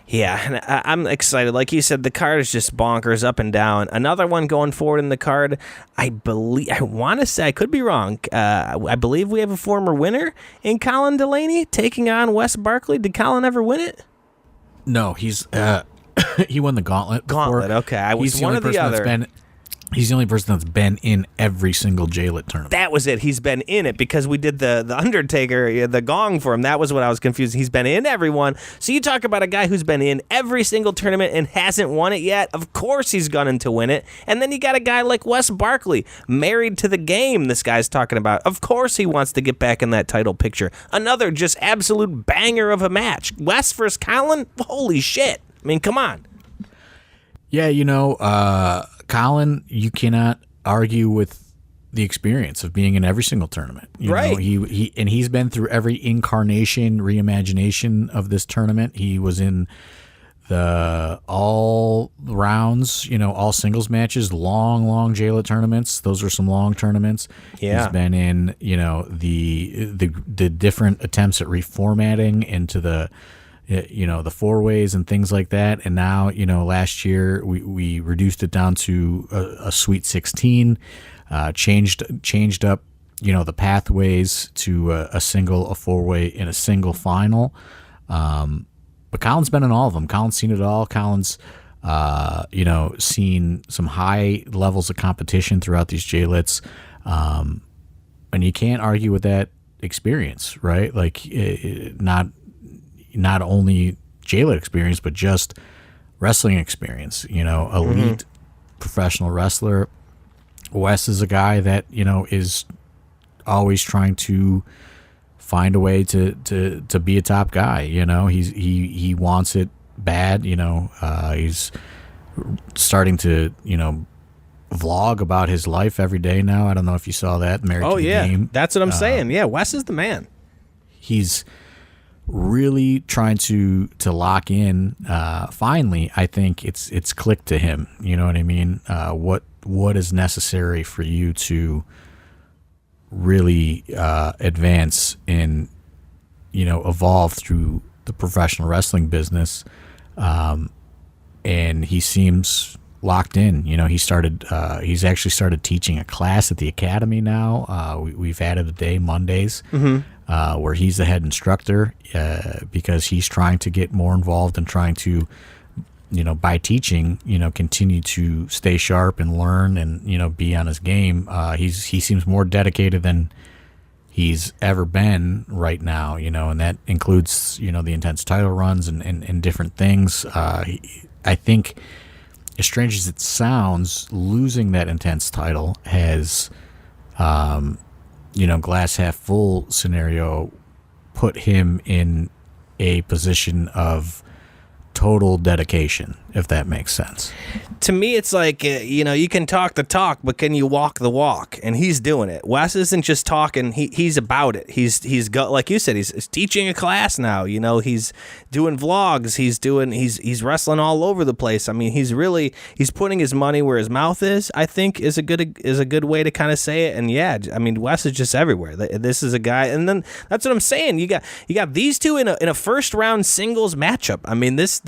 Yeah, and I'm excited. Like you said, the card is just bonkers up and down. Another one going forward in the card, I want to say, I could be wrong, I believe we have a former winner in Colin Delaney taking on Wes Barkley. Did Colin ever win it? No, he's he won the gauntlet. Okay. I was one or the other. He's the only person that's been in every single JLIT tournament. That was it. He's been in it because we did the Undertaker, the gong for him. That was what I was confused. He's been in everyone. So you talk about a guy who's been in every single tournament and hasn't won it yet. Of course he's gunning to win it. And then you got a guy like Wes Barkley, married to the game this guy's talking about. Of course he wants to get back in that title picture. Another just absolute banger of a match. Wes versus Colin? Holy shit. I mean, come on. Yeah, Colin, you cannot argue with the experience of being in every single tournament. Right. He's been through every incarnation, reimagination of this tournament. He was in the all rounds, all singles matches, long JLIT tournaments. Those were some long tournaments. Yeah. He's been in, the different attempts at reformatting into the four-ways and things like that. And now, last year we reduced it down to a Sweet 16, changed up, the pathways to a single, a four-way, and a single final. But Colin's been in all of them. Colin's seen it all. Colin's, seen some high levels of competition throughout these JLITs. And you can't argue with that experience, right? Like, not only JLIT experience, but just wrestling experience, elite professional wrestler. Wes is a guy that, is always trying to find a way to be a top guy. He wants it bad. He's starting to, vlog about his life every day now. I don't know if you saw that. Married to the Game. That's what I'm saying. Yeah, Wes is the man. He's really trying to lock in. Finally, I think it's clicked to him. You know what I mean? What is necessary for you to really advance and evolve through the professional wrestling business? And he seems locked in. He's actually started teaching a class at the academy now. We've added a day Mondays. Where he's the head instructor because he's trying to get more involved and trying to, by teaching, continue to stay sharp and learn and, be on his game. He seems more dedicated than he's ever been right now, and that includes, the intense title runs and different things. I think, as strange as it sounds, losing that intense title has glass half full scenario put him in a position of total dedication, if that makes sense. To me, it's like, you can talk the talk, but can you walk the walk? And he's doing it. Wes isn't just talking, he's about it. He's got, like you said, he's teaching a class now. He's doing vlogs, he's wrestling all over the place. I mean, he's putting his money where his mouth is, I think is a good way to kind of say it. And yeah, I mean, Wes is just everywhere. This is a guy, and then that's what I'm saying. You got these two in a first round singles matchup. I mean, this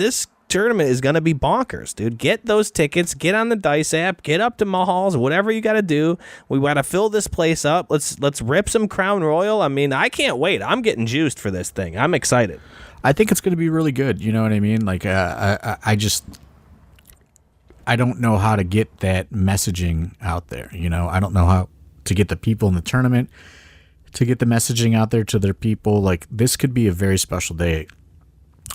tournament is going to be bonkers, dude. Get those tickets, get on the Dice app, get up to Mahall's, whatever you got to do. We got to fill this place up. Let's rip some Crown Royal. I mean, I can't wait. I'm getting juiced for this thing. I'm excited. I think it's going to be really good. You know what I mean? Like, I don't know how to get that messaging out there. I don't know how to get the people in the tournament to get the messaging out there to their people. Like, this could be a very special day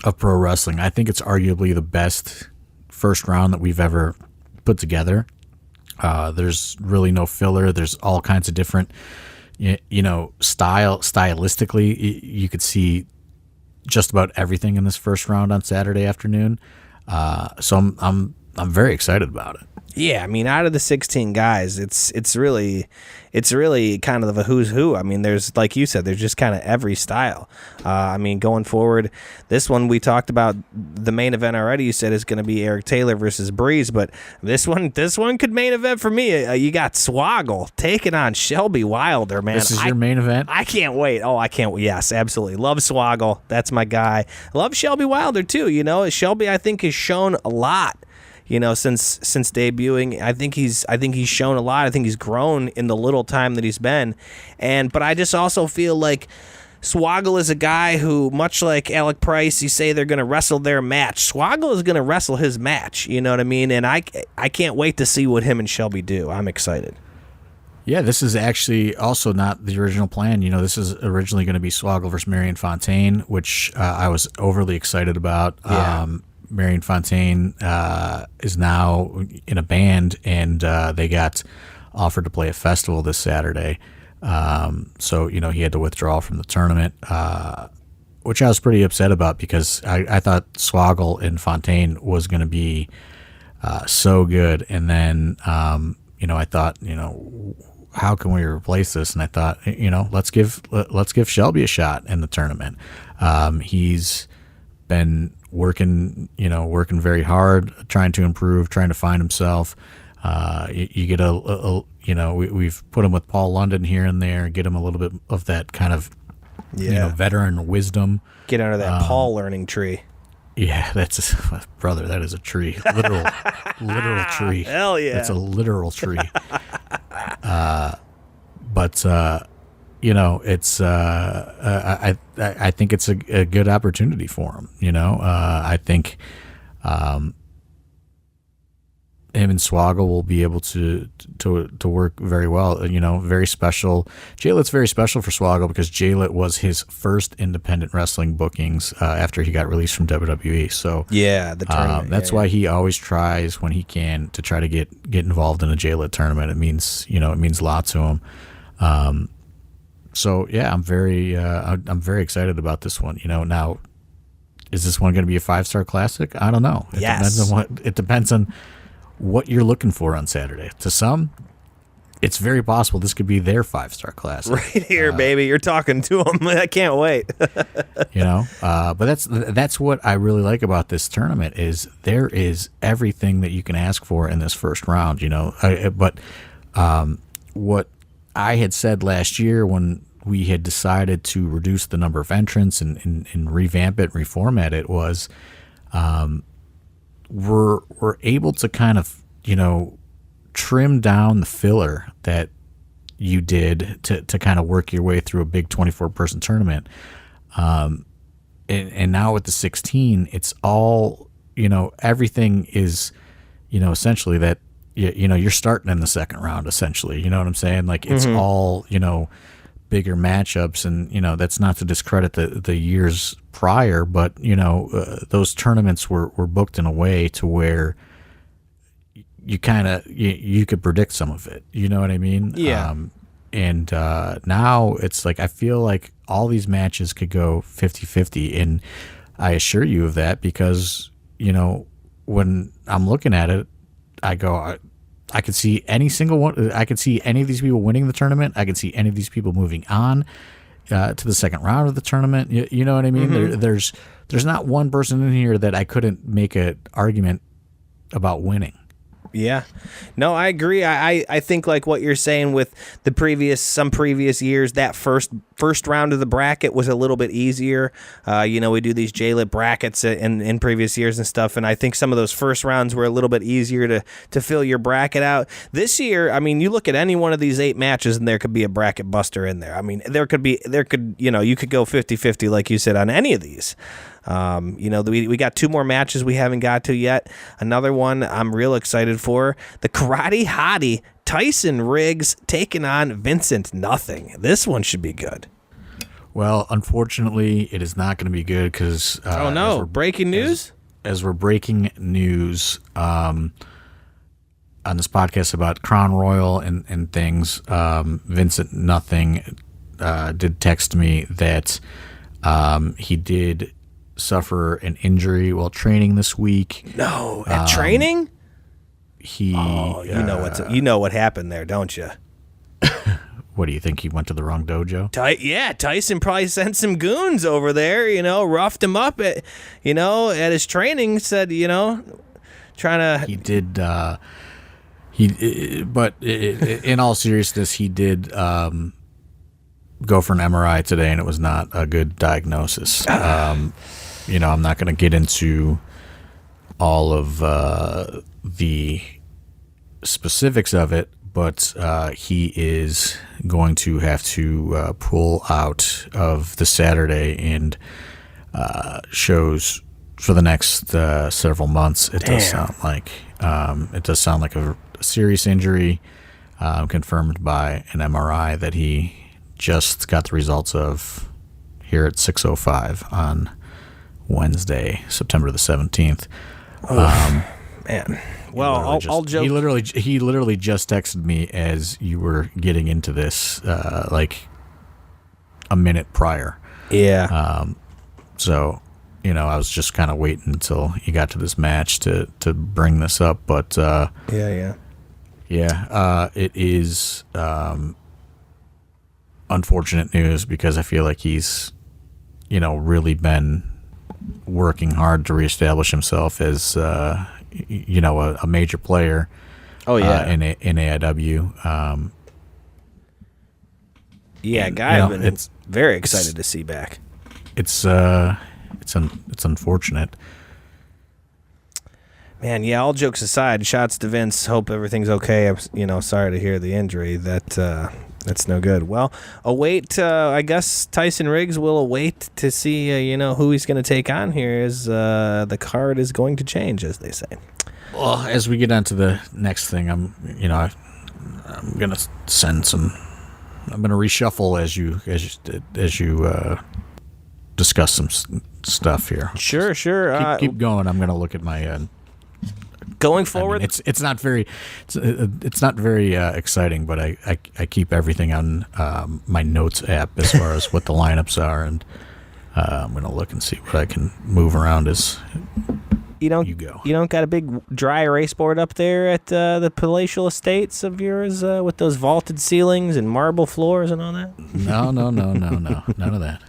of pro wrestling. I think it's arguably the best first round that we've ever put together. There's really no filler. There's all kinds of different, stylistically, you could see just about everything in this first round on Saturday afternoon. So I'm very excited about it. Yeah, I mean, out of the 16 guys, it's really kind of a who's who. I mean, there's, like you said, there's just kind of every style. I mean, going forward, this one we talked about the main event already. You said is going to be Eric Taylor versus Breeze, but this one could main event for me. You got Swoggle taking on Shelby Wilder, man. This is your main event? I can't wait. Oh, I can't wait. Yes, absolutely. Love Swoggle. That's my guy. Love Shelby Wilder too. Shelby, I think, has shown a lot. Since debuting, I think he's shown a lot. I think he's grown in the little time that he's been, but I just also feel like Swoggle is a guy who, much like Alec Price, you say they're going to wrestle their match. Swoggle is going to wrestle his match. You know what I mean? And I can't wait to see what him and Shelby do. I'm excited. Yeah, this is actually also not the original plan. This is originally going to be Swoggle versus Marion Fontaine, which I was overly excited about. Yeah. Marion Fontaine is now in a band, and they got offered to play a festival this Saturday. So he had to withdraw from the tournament, which I was pretty upset about because I thought Swoggle and Fontaine was going to be so good. And then, I thought, how can we replace this? And I thought, let's give Shelby a shot in the tournament. He's been working very hard, trying to improve, trying to find himself. You get we've put him with Paul London here and there, get him a little bit of that kind of, veteran wisdom. Get under that Paul learning tree. Yeah, that's brother. That is a tree, literal tree. Hell yeah, that's a literal tree. But it's I think it's a good opportunity for him. I think him and Swoggle will be able to work very well. Very special. JLIT's very special for Swoggle because JLIT was his first independent wrestling bookings after he got released from WWE. So yeah, the tournament. That's why he always tries when he can to try to get involved in a JLIT tournament. It means a lot to him. So yeah, I'm very excited about this one. Now, is this one going to be a 5-star classic? I don't know. It depends on what you're looking for on Saturday. To some, it's very possible this could be their 5-star classic. Right here, baby. You're talking to them. I can't wait. But that's what I really like about this tournament is there is everything that you can ask for in this first round. But what I had said last year when we had decided to reduce the number of entrants and revamp it, reformat it, was we're able to kind of, trim down the filler that you did to kind of work your way through a big 24-person tournament. And now with the 16, it's all, everything is, essentially that, you're starting in the second round, essentially. You know what I'm saying? Like it's all, bigger matchups, and that's not to discredit the years prior, but those tournaments were booked in a way to where you kind of you could predict some of it. You know what I mean? Yeah. And now it's like I feel like all these matches could go 50-50, and I assure you of that because when I'm looking at it, I go, I could see any single one. I could see any of these people winning the tournament. I could see any of these people moving on to the second round of the tournament. You know what I mean? There's not one person in here that I couldn't make an argument about winning. Yeah. No, I agree. I think like what you're saying with some previous years, that first round of the bracket was a little bit easier. We do these JLIT brackets in previous years and stuff, and I think some of those first rounds were a little bit easier to fill your bracket out. This year, I mean, you look at any one of these 8 matches and there could be a bracket buster in there. I mean, you could go 50-50 like you said on any of these. We got 2 more matches we haven't got to yet. Another one I'm real excited for, the Karate Hottie Tyson Riggs taking on Vincent Nothing. This one should be good. Well, unfortunately, it is not going to be good because breaking news. As we're breaking news, on this podcast about Crown Royal and things, Vincent Nothing did text me that he did suffer an injury while training this week. No, at training? He, you know what happened there, don't you? What do you think? He went to the wrong dojo? Tyson probably sent some goons over there, roughed him up at his training, said, trying to... He did, but in all seriousness, he did go for an MRI today, and it was not a good diagnosis. I'm not going to get into all of the specifics of it, but he is going to have to pull out of the Saturday and shows for the next several months. It does sound like a serious injury, confirmed by an MRI that he just got the results of here at 6:05 on Wednesday, September the 17th. Man. Well, I'll joke. He literally just texted me as you were getting into this, like a minute prior. Yeah. So, I was just kind of waiting until you got to this match to bring this up. But yeah. It is unfortunate news because I feel like he's, really been working hard to reestablish himself as a major player. Oh yeah, in AIW. Guy I've been very excited to see back. It's unfortunate. Man, yeah. All jokes aside, shots to Vince. Hope everything's okay. I'm sorry to hear the injury. That's no good. Well, I guess Tyson Riggs will await to see, who he's going to take on here as the card is going to change, as they say. Well, as we get on to the next thing, I'm going to send some. I'm going to reshuffle as you discuss some stuff here. Sure. Keep going. I'm going to look at my. Going forward, it's not very exciting, but I keep everything on my notes app as far as what the lineups are, and I'm going to look and see what I can move around as you go. You don't got a big dry erase board up there at the palatial estates of yours with those vaulted ceilings and marble floors and all that? No, none of that.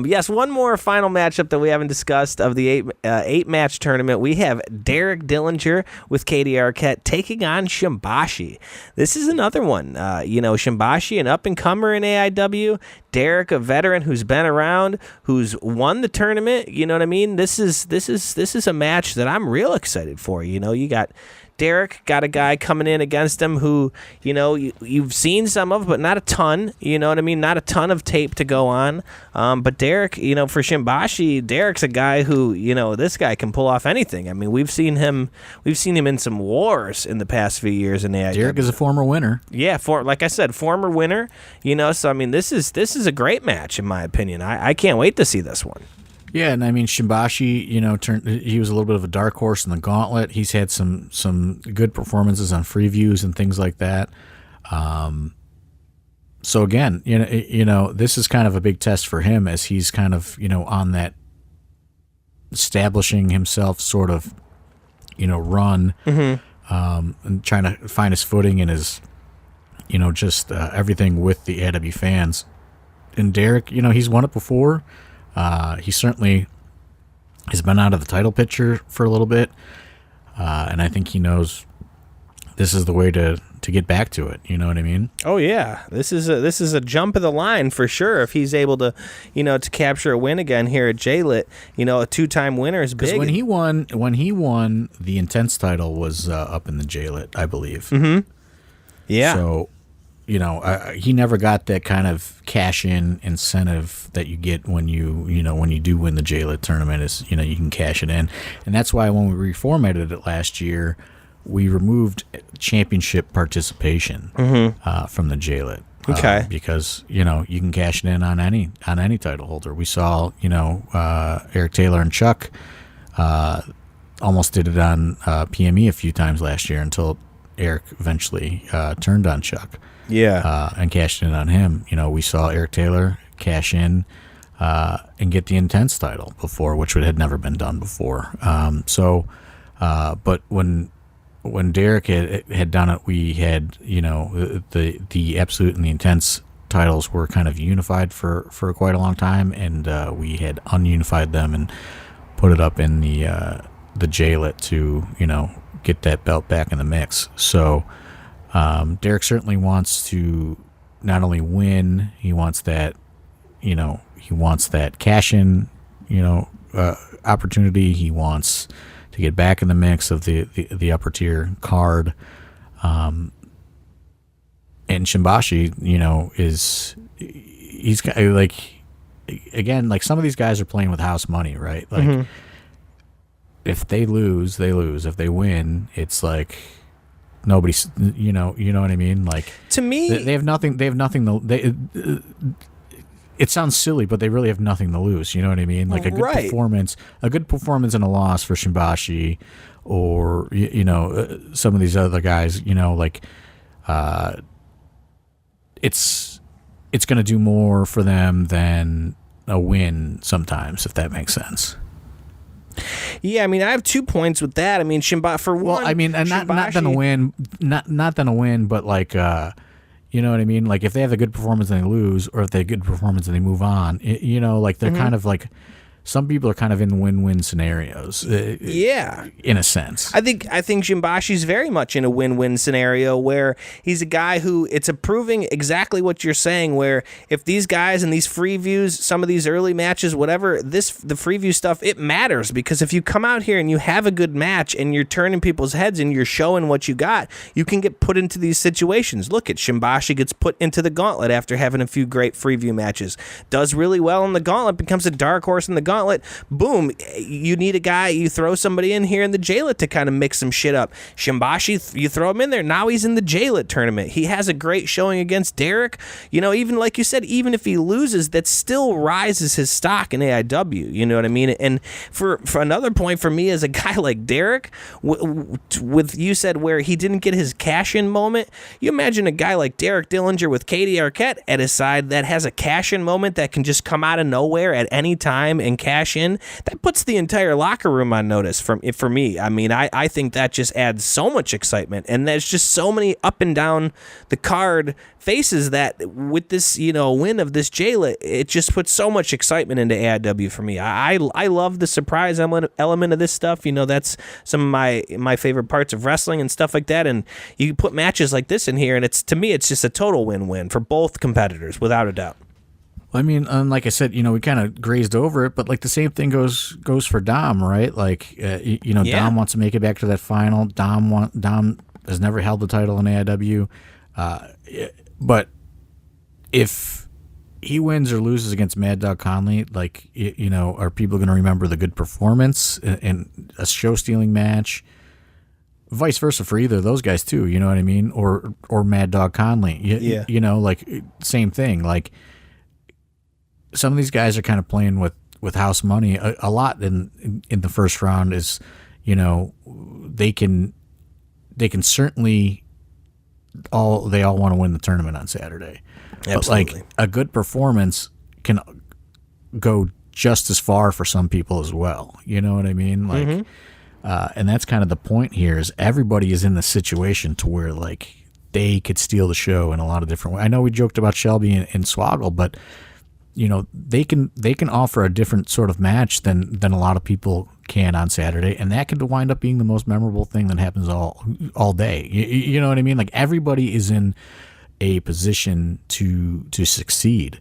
Yes, one more final matchup that we haven't discussed of the eight-match tournament. We have Derek Dillinger with Katie Arquette taking on Shimbashi. This is another one. Shimbashi, an up-and-comer in AIW. Derek, a veteran who's been around, who's won the tournament. You know what I mean? This is a match that I'm real excited for. You got Derek, got a guy coming in against him who, you've seen some of, but not a ton. You know what I mean? Not a ton of tape to go on. But Derek, for Shimbashi, Derek's a guy who, this guy can pull off anything. I mean, we've seen him in some wars in the past few years in AIW. Derek is a former winner. Yeah, like I said, former winner. So I mean, this is a great match in my opinion. I can't wait to see this one. Yeah, and I mean Shimbashi, he was a little bit of a dark horse in the gauntlet. He's had some good performances on free views and things like that. So again, this is kind of a big test for him as he's kind of, on that establishing himself sort of, run, and trying to find his footing and his, just everything with the AIW fans. And Derek, he's won it before. He certainly has been out of the title picture for a little bit, and I think he knows this is the way to get back to it. You know what I mean? Oh yeah, this is a jump of the line for sure. If he's able to, to capture a win again here at JLIT, a two-time winner is big. When he won, the Intense title was up in the JLIT, I believe. Mm-hmm. Yeah. So. He never got that kind of cash-in incentive that you get when you do win the JLIT tournament. Is you can cash it in, and that's why when we reformatted it last year, we removed championship participation from the JLIT. Okay. Because you can cash it in on any title holder. We saw Eric Taylor and Chuck almost did it on PME a few times last year until Eric eventually turned on Chuck. Yeah. And cashed in on him. We saw Eric Taylor cash in and get the Intense title before, which had never been done before. But when Derek had done it, we had the Absolute and the Intense titles were kind of unified for quite a long time, and we had ununified them and put it up in the JLIT to get that belt back in the mix. So Derek certainly wants to not only win, he wants that cash in opportunity. He wants to get back in the mix of the upper tier card. And Shimbashi, he's like, again, like some of these guys are playing with house money, right? Like if they lose, they lose. If they win, it's like nobody's, you know what I mean? Like to me, they have nothing. They have nothing. It sounds silly, but they really have nothing to lose. You know what I mean? Like a good performance and a loss for Shimbashi, or some of these other guys. It's going to do more for them than a win sometimes, if that makes sense. Yeah, I mean, I have 2 points with that. I mean, for one, well, I mean, and not then a win, not then a win, but like, you know what I mean? Like if they have a good performance and they lose, or if they have a good performance and they move on, like they're kind of like, some people are kind of in win-win scenarios. Yeah, in a sense. I think Shimbashi's very much in a win-win scenario where he's a guy who it's approving exactly what you're saying. Where if these guys and these free views, some of these early matches, whatever, the free view stuff, it matters, because if you come out here and you have a good match and you're turning people's heads and you're showing what you got, you can get put into these situations. Look at Shimbashi gets put into the gauntlet after having a few great free view matches. Does really well in the gauntlet, becomes a dark horse in the gauntlet. Boom, you need a guy, you throw somebody in here in the JLIT to kind of mix some shit up. Shimbashi, you throw him in there, now he's in the JLIT tournament. He has a great showing against Derek. Even like you said, even if he loses, that still rises his stock in AIW. You know what I mean? And for another point for me, as a guy like Derek, with you said where he didn't get his cash-in moment, you imagine a guy like Derek Dillinger with Katie Arquette at his side that has a cash-in moment that can just come out of nowhere at any time and cash in. That puts the entire locker room on notice for me. I mean, I think that just adds so much excitement, and there's just so many up and down the card faces that with this win of this JLIT, it just puts so much excitement into AIW for me. I love the surprise element of this stuff. That's some of my favorite parts of wrestling and stuff like that, and you put matches like this in here, and to me it's just a total win-win for both competitors without a doubt. I mean, like I said, we kind of grazed over it, but like the same thing goes for Dom, right? Like, yeah. Dom wants to make it back to that final. Dom has never held the title in AIW, but if he wins or loses against Mad Dog Conley, like, are people going to remember the good performance and a show-stealing match? Vice versa for either of those guys too, you know what I mean? Or Mad Dog Conley, yeah. Like same thing, like. Some of these guys are kind of playing with house money a lot in the first round. Is they can certainly they all want to win the tournament on Saturday. Absolutely. But like a good performance can go just as far for some people as well. You know what I mean? Like, and that's kind of the point here is everybody is in the situation to where like they could steal the show in a lot of different ways. I know we joked about Shelby and Swoggle, but they can offer a different sort of match than a lot of people can on Saturday, and that could wind up being the most memorable thing that happens all day. You know what I mean? Like everybody is in a position to succeed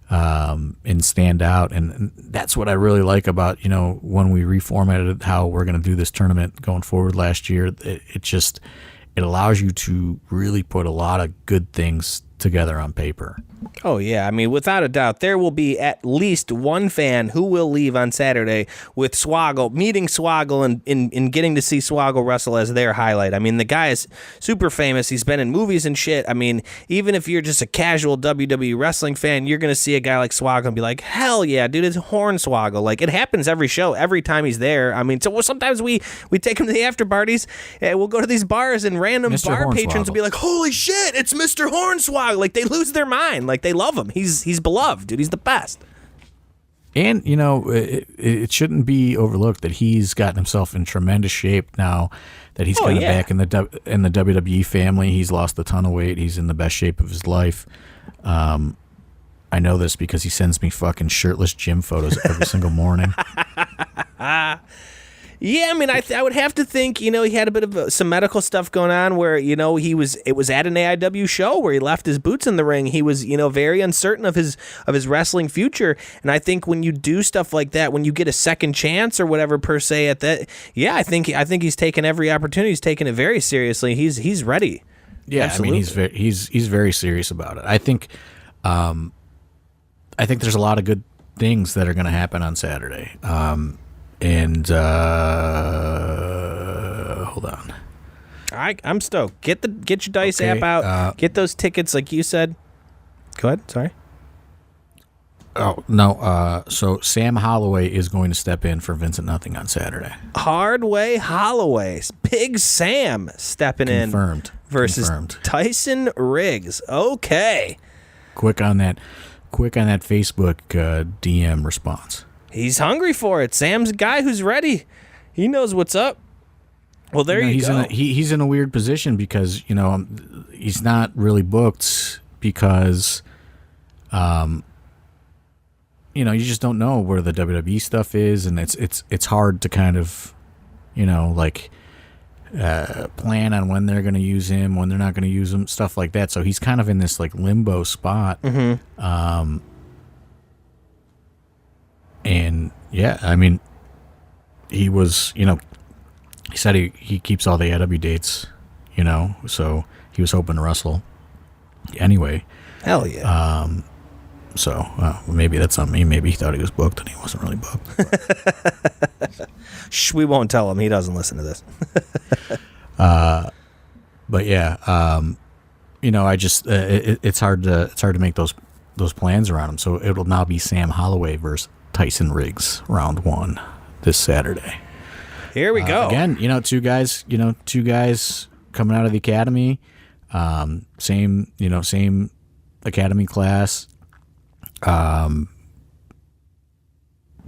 and stand out, and that's what I really like about when we reformatted how we're going to do this tournament going forward last year. It allows you to really put a lot of good things together on paper. Oh, yeah. I mean, without a doubt, there will be at least one fan who will leave on Saturday with Swoggle, meeting Swoggle and getting to see Swoggle wrestle as their highlight. I mean, the guy is super famous. He's been in movies and shit. I mean, even if you're just a casual WWE wrestling fan, you're going to see a guy like Swoggle and be like, hell yeah, dude, it's Hornswoggle. Like, it happens every show, every time he's there. I mean, so sometimes we take him to the after parties, and we'll go to these bars, and random Mr. bar Hornswoggle. patrons will be like, holy shit, it's Mr. Hornswoggle. Like, they lose their mind. Like, they love him. He's beloved, dude. He's the best. And, it shouldn't be overlooked that he's gotten himself in tremendous shape now that he's kind of back in the WWE family. He's lost a ton of weight. He's in the best shape of his life. I know this because he sends me fucking shirtless gym photos every single morning. Yeah, I mean, I would have to think, he had a bit of some medical stuff going on where, it was at an AIW show where he left his boots in the ring. He was, very uncertain of his wrestling future. And I think when you do stuff like that, when you get a second chance or whatever per se at that, yeah, I think he's taken every opportunity. He's taken it very seriously. He's ready. Yeah, Absolutely. I mean, he's very serious about it. I think there's a lot of good things that are going to happen on Saturday. And hold on. I'm stoked. Get your Dice app out. Get those tickets, like you said. Go ahead. Sorry. Oh no. So Sam Holloway is going to step in for Vincent Nothing on Saturday. Hardway Holloway, Big Sam stepping Confirmed. in versus Confirmed. Tyson Riggs. Okay. Quick on that Facebook DM response. He's hungry for it. Sam's a guy who's ready. He knows what's up. Well, there you go. He's in a weird position because, he's not really booked because, you just don't know where the WWE stuff is, and it's hard to kind of, plan on when they're going to use him, when they're not going to use him, stuff like that. So he's kind of in this like limbo spot. Mm-hmm. And yeah, I mean, he was, he said he keeps all the AW dates, so he was hoping to wrestle anyway. Hell yeah. So maybe that's on me. Maybe he thought he was booked and he wasn't really booked. Shh, we won't tell him. He doesn't listen to this. But yeah, I just it's hard to make those plans around him. So it'll now be Sam Holloway versus Tyson Riggs, round 1 this Saturday. Here we go. Again, two guys coming out of the academy, same academy class.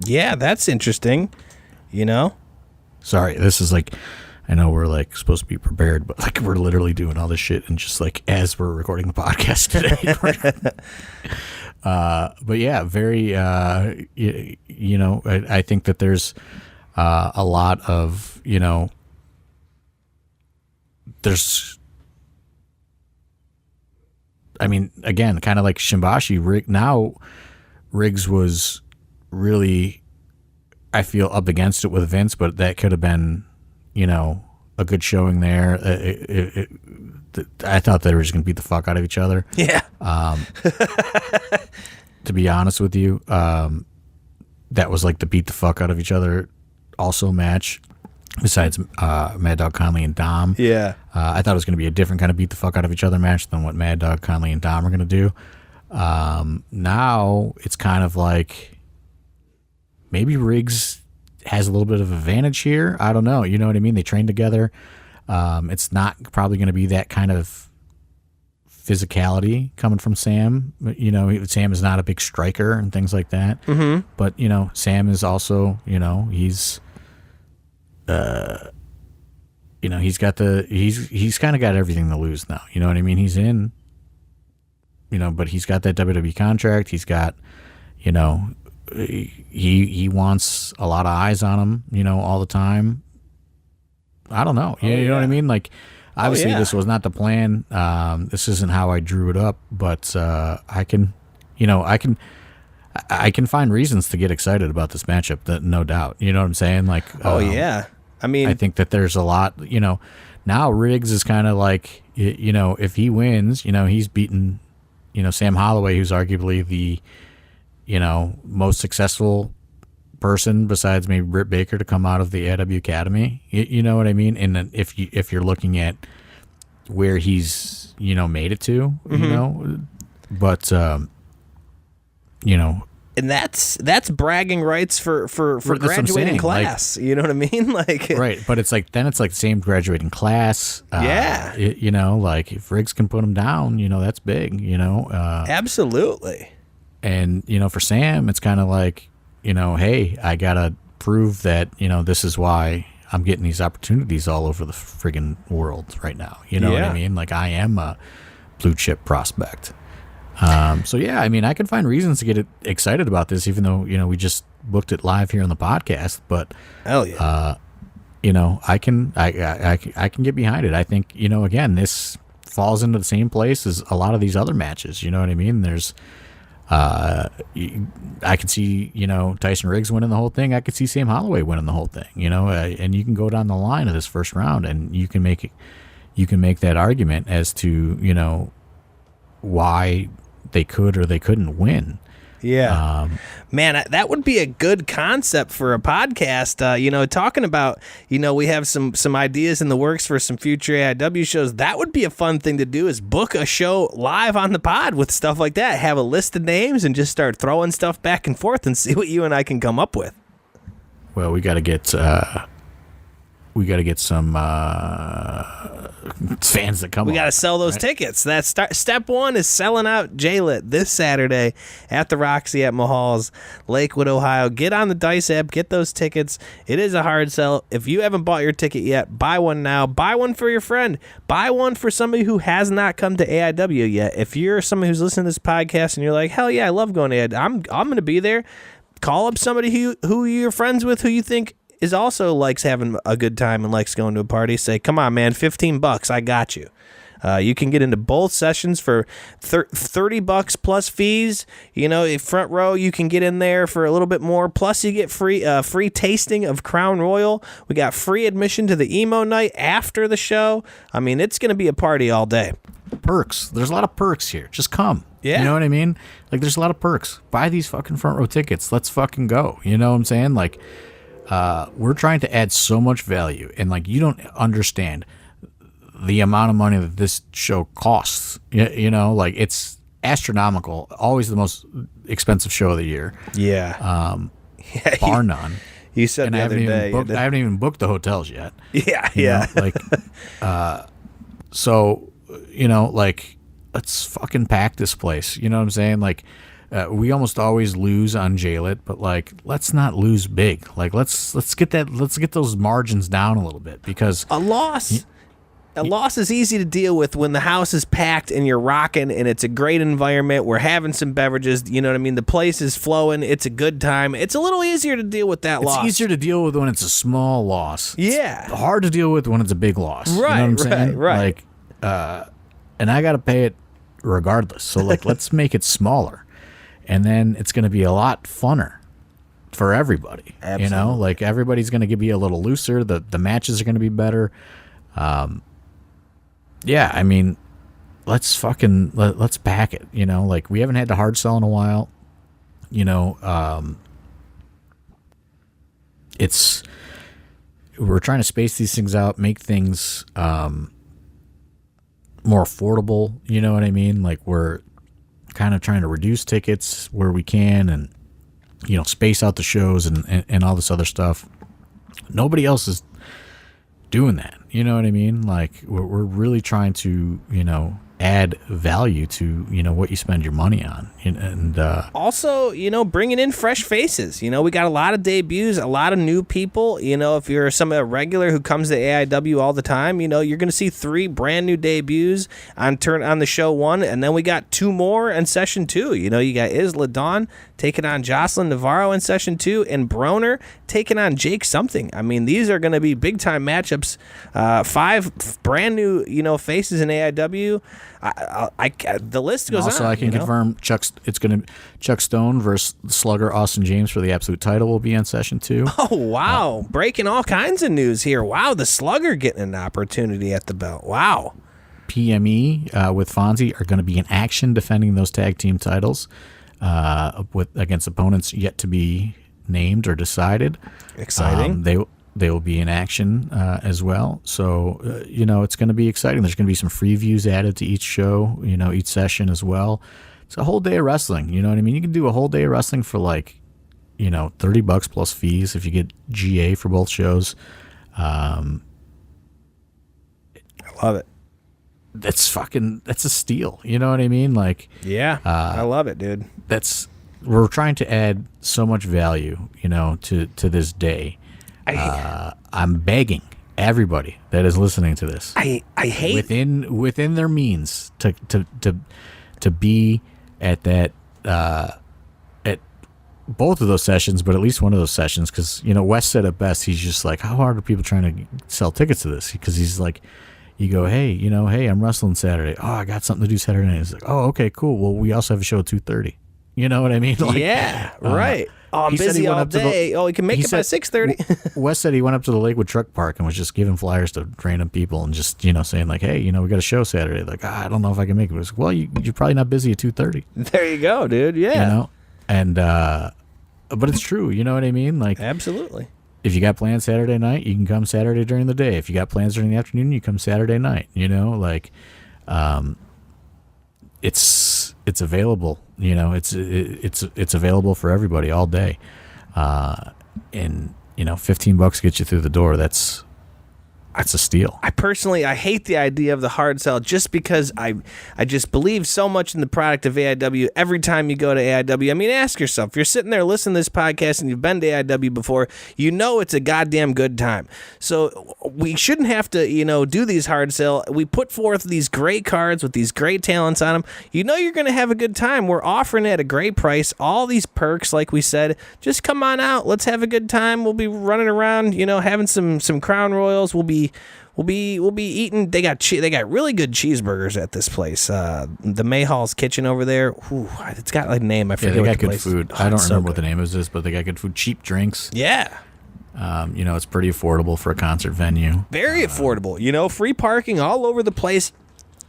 Yeah, that's interesting. Sorry, this is like, I know we're like supposed to be prepared, but like we're literally doing all this shit and just like as we're recording the podcast today. But yeah, very, I think that there's a lot of, there's, I mean, again, kind of like Shimbashi, Riggs was really, I feel, up against it with Vince, but that could have been, a good showing there. I thought they were just going to beat the fuck out of each other. Yeah. To be honest with you, that was like the beat the fuck out of each other also match. Besides Mad Dog Conley and Dom. Yeah. I thought it was going to be a different kind of beat the fuck out of each other match than what Mad Dog Conley and Dom are going to do. Now it's kind of like maybe Riggs has a little bit of advantage here. I don't know. You know what I mean? They train together. It's not probably going to be that kind of physicality coming from Sam. Sam is not a big striker and things like that. Mm-hmm. But, Sam is also, he's... he's got he's kind of got everything to lose now. You know what I mean? He's in, but he's got that WWE contract. He's got, he wants a lot of eyes on him, all the time. I don't know. You know what I mean? Like, obviously this was not the plan. This isn't how I drew it up, but I can find reasons to get excited about this matchup. That no doubt. You know what I'm saying? Like, I mean, I think that there's a lot, now Riggs is kind of like, if he wins, he's beaten Sam Holloway, who's arguably the, most successful person besides maybe Britt Baker to come out of the AIW Academy. You know what I mean? And then if you're looking at where he's, made it to, but, and that's bragging rights for graduating class. You know what I mean? Like, right. But it's like the same graduating class. Like if Riggs can put him down, that's big. Absolutely. And for Sam, it's kind of like, hey, I gotta prove that this is why I'm getting these opportunities all over the friggin' world right now. You know what I mean? Like I am a blue chip prospect. So yeah, I mean, I can find reasons to get excited about this, even though we just booked it live here on the podcast. But hell yeah, I can get behind it. I think again, this falls into the same place as a lot of these other matches. You know what I mean? There's, I can see Tyson Riggs winning the whole thing. I could see Sam Holloway winning the whole thing. And you can go down the line of this first round, and you can make that argument as to why they could or they couldn't win. Yeah. Man, that would be a good concept for a podcast. Talking about, we have some ideas in the works for some future AIW shows. That would be a fun thing to do, is book a show live on the pod with stuff like that. Have a list of names and just start throwing stuff back and forth and see what you and I can come up with. Well, we got to get some fans that come. We got to sell those tickets. That's step one, is selling out JLIT this Saturday at the Roxy at Mahal's, Lakewood, Ohio. Get on the Dice app, get those tickets. It is a hard sell. If you haven't bought your ticket yet, buy one now. Buy one for your friend. Buy one for somebody who has not come to AIW yet. If you're somebody who's listening to this podcast and you're like, hell yeah, I love going to AIW. I'm going to be there. Call up somebody who you're friends with, who you think is also likes having a good time and likes going to a party. Say, come on, man, $15, I got you. You can get into both sessions for $30 plus fees. Front row, you can get in there for a little bit more. Plus, you get free tasting of Crown Royal. We got free admission to the emo night after the show. I mean, it's going to be a party all day. Perks. There's a lot of perks here. Just come. Yeah. You know what I mean? Like, there's a lot of perks. Buy these fucking front row tickets. Let's fucking go. You know what I'm saying? Like, we're trying to add so much value, and like, you don't understand the amount of money that this show costs. Like, it's astronomical. Always the most expensive show of the year. Yeah. Bar none. You said and the other day. I haven't even booked the hotels yet. Yeah. So, like, let's fucking pack this place. You know what I'm saying? Like, we almost always lose on JLIT, but like, let's not lose big. Like, let's get those margins down a little bit, because a loss is easy to deal with when the house is packed and you're rocking and it's a great environment. We're having some beverages. You know what I mean? The place is flowing. It's a good time. It's a little easier to deal with that loss. It's easier to deal with when it's a small loss. Yeah. It's hard to deal with when it's a big loss. Right. You know what I'm saying? Right. Like, and I got to pay it regardless. So like, let's make it smaller. And then it's going to be a lot funner for everybody. Absolutely. Like, everybody's going to be a little looser. The matches are going to be better. Yeah, I mean, let's pack it. Like, we haven't had to hard sell in a while. We're trying to space these things out, make things more affordable. You know what I mean? Like, we're kind of trying to reduce tickets where we can, and space out the shows and all this other stuff. Nobody else is doing that. You know what I mean? Like, we're really trying to add value to what you spend your money on, and also bringing in fresh faces. We got a lot of debuts, a lot of new people. If you're a regular who comes to AIW all the time, you're going to see 3 brand new debuts on the show 1, and then we got 2 more in session 2. You got Isla Dawn taking on Jocelyn Navarro in session 2, and Broner taking on Jake something. I mean, these are going to be big time matchups. 5 brand new faces in AIW. The list goes on. Also, I can confirm it's going to Chuck Stone versus Slugger Austin James for the Absolute title will be on session 2. Oh, wow. Breaking all kinds of news here. Wow, the Slugger getting an opportunity at the belt. Wow. PME with Fonzie are going to be in action defending those tag team titles against opponents yet to be named or decided. Exciting. They will be in action as well. So, it's going to be exciting. There's going to be some free views added to each show, each session as well. It's a whole day of wrestling. You know what I mean? You can do a whole day of wrestling for $30 plus fees if you get GA for both shows. I love it. That's a steal. You know what I mean? Like, yeah, I love it, dude. We're trying to add so much value, to this day. I'm begging everybody that is listening to this. I hate within their means to be at that at both of those sessions, but at least one of those sessions, because Wes said it best. He's just like, how hard are people trying to sell tickets to this? Because he's like, you go, hey, hey, I'm wrestling Saturday. Oh, I got something to do Saturday night. He's like, oh, okay, cool. Well, we also have a show at 2:30. You know what I mean? Like, yeah, right. Oh, I'm busy all day. You can make it by 6:30. Wes said he went up to the Lakewood Truck Park and was just giving flyers to random people and just, saying like, hey, we got a show Saturday. Like, I don't know if I can make it. It was, well, you're probably not busy at 2:30. There you go, dude. Yeah. And, but it's true. You know what I mean? Like, absolutely. If you got plans Saturday night, you can come Saturday during the day. If you got plans during the afternoon, you come Saturday night, it's available, it's available for everybody all day. And $15 gets you through the door. That's a steal. I hate the idea of the hard sell just because I just believe so much in the product of AIW. Every time you go to AIW, I mean, ask yourself, if you're sitting there listening to this podcast and you've been to AIW before, it's a goddamn good time. So we shouldn't have to, do these hard sell. We put forth these great cards with these great talents on them. You're going to have a good time. We're offering it at a great price. All these perks, like we said, just come on out. Let's have a good time. We'll be running around, having some Crown Royals. We'll be eating. They got really good cheeseburgers at this place. The Mayhall's Kitchen over there. Ooh, it's got like a name. I forget. Yeah, they what got good place. food. I don't remember what the name is, but they got good food. Cheap drinks. Yeah. It's pretty affordable for a concert venue. Very affordable. Free parking all over the place.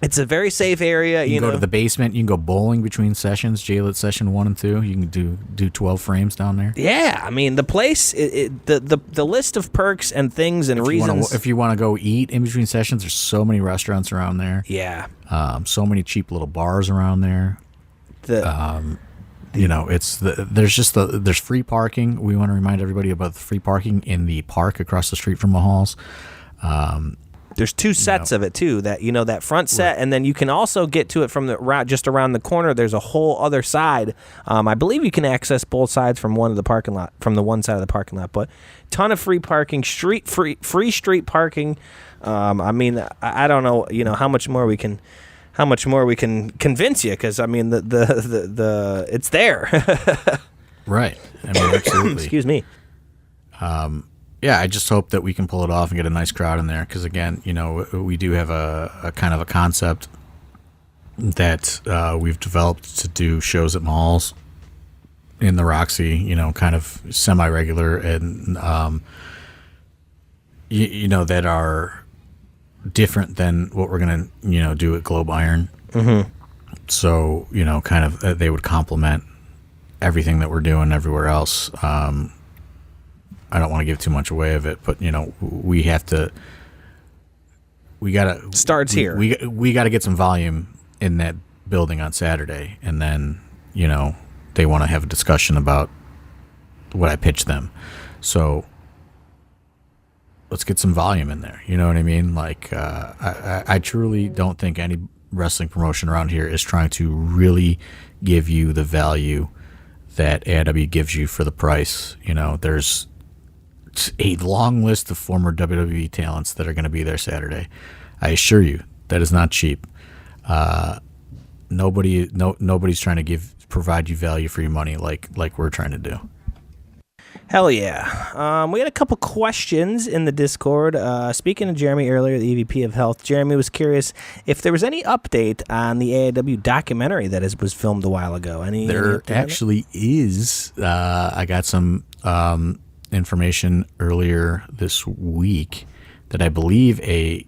It's a very safe area. You can go to the basement. You can go bowling between sessions. JLIT session 1 and 2. You can do 12 frames down there. Yeah, I mean the place. The list of perks and things and reasons. If you want to go eat in between sessions, there's so many restaurants around there. Yeah. So many cheap little bars around there. There's free parking. We want to remind everybody about the free parking in the park across the street from the halls. There's 2 sets of it too. That front set, right. And then you can also get to it from just around the corner. There's a whole other side. I believe you can access both sides from the one side of the parking lot. But ton of free parking, free street parking. I don't know. How much more we can convince you, because I mean the it's there. Right. I mean, absolutely. Excuse me. Yeah, I just hope that we can pull it off and get a nice crowd in there, because again, we do have a kind of a concept that we've developed to do shows at malls in the Roxy, kind of semi-regular and that are different than what we're gonna do at Globe Iron. Mm-hmm. So kind of they would complement everything that we're doing everywhere else. I don't want to give too much away of it, but we gotta starts here. We gotta get some volume in that building on Saturday, and then they want to have a discussion about what I pitched them. So let's get some volume in there. You know what I mean? Like I truly don't think any wrestling promotion around here is trying to really give you the value that AIW gives you for the price. There's a long list of former WWE talents that are going to be there Saturday. I assure you, that is not cheap. Nobody's trying to provide you value for your money like we're trying to do. Hell yeah. We had a couple questions in the Discord. Speaking of Jeremy earlier, the EVP of Health, Jeremy was curious if there was any update on the AIW documentary that was filmed a while ago. There actually is. I got some information earlier this week that I believe a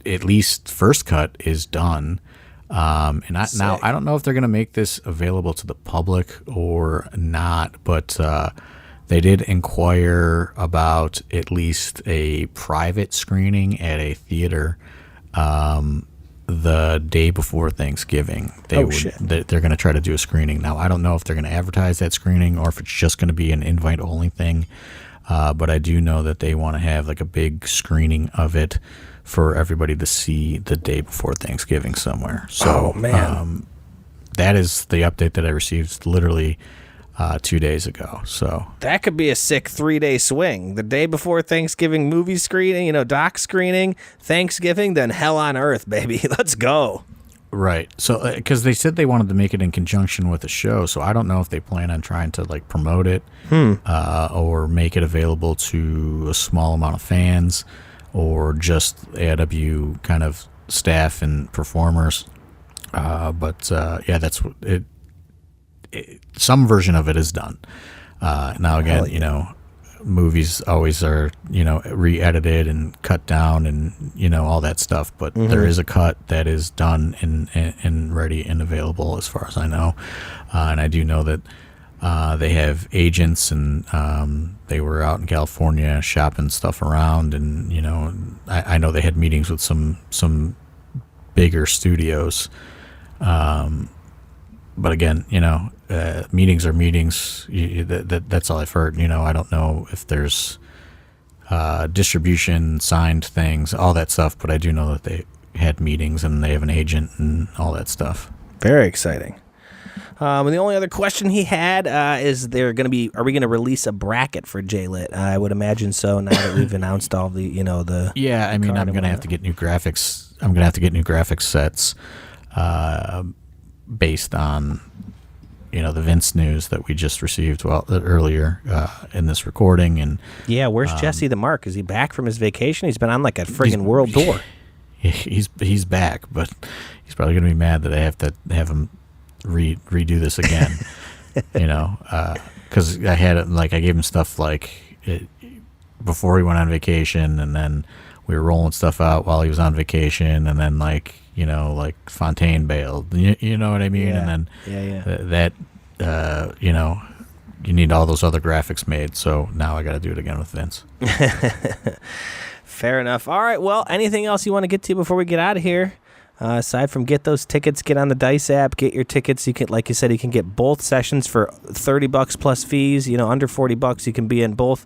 at least first cut is done. And now I don't know if they're going to make this available to the public or not, but they did inquire about at least a private screening at a theater the day before Thanksgiving. They're going to try to do a screening. Now, I don't know if they're going to advertise that screening or if it's just going to be an invite-only thing, but I do know that they want to have like a big screening of it for everybody to see the day before Thanksgiving somewhere. So, that is the update that I received literally 2 days ago. So that could be a sick 3-day swing. The day before Thanksgiving movie screening, doc screening, Thanksgiving, then hell on earth, baby. Let's go. Right. So because they said they wanted to make it in conjunction with the show, so I don't know if they plan on trying to like promote it or make it available to a small amount of fans or just AW kind of staff and performers. But that's what it. Some version of it is done. Now again, movies always are, re-edited and cut down and, all that stuff. But there is a cut that is done and ready and available as far as I know. And I do know that they have agents and they were out in California shopping stuff around. And, I know they had meetings with some bigger studios. But again, meetings are meetings. That's all I've heard. I don't know if there's distribution, signed things, all that stuff. But I do know that they had meetings and they have an agent and all that stuff. Very exciting. And the only other question he had is are we going to release a bracket for JLIT? I would imagine so. Now that we've announced all the, Yeah, I mean, I'm going to have to get new graphics. I'm going to have to get new graphics sets. Based on, the Vince news that we just received earlier in this recording. And yeah, where's Jesse the Mark? Is he back from his vacation? He's been on like a friggin' world tour. He's back, but he's probably going to be mad that I have to have him redo this again. Because I had it I gave him stuff before he went on vacation, and then we were rolling stuff out while he was on vacation, and then Fontaine bailed, you know what I mean? Yeah. And then you need all those other graphics made. So now I got to do it again with Vince. Fair enough. All right. Well, anything else you want to get to before we get out of here? Aside from get those tickets, get on the Dice app, get your tickets. You can, like you said, you can get both sessions for $30 plus fees. Under $40, you can be in both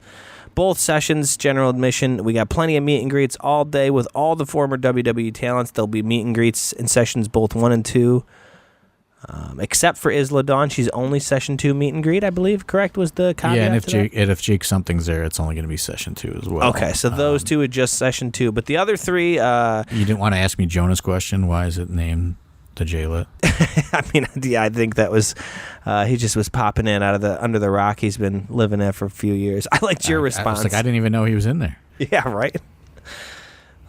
sessions, general admission. We got plenty of meet and greets all day with all the former WWE talents. There'll be meet and greets in sessions both 1 and 2. Except for Isla Dawn, she's only session 2 meet and greet, I believe. Correct was the caveat. Yeah, and if Jake something's there, it's only going to be session 2 as well. Okay, so those two are just session 2, but the other 3. You didn't want to ask me Jonah's question. Why is it named the JLIT? I mean, yeah, I think that was he just was popping in out of under the rock. He's been living there for a few years. I liked your response. I was I didn't even know he was in there. Yeah, right.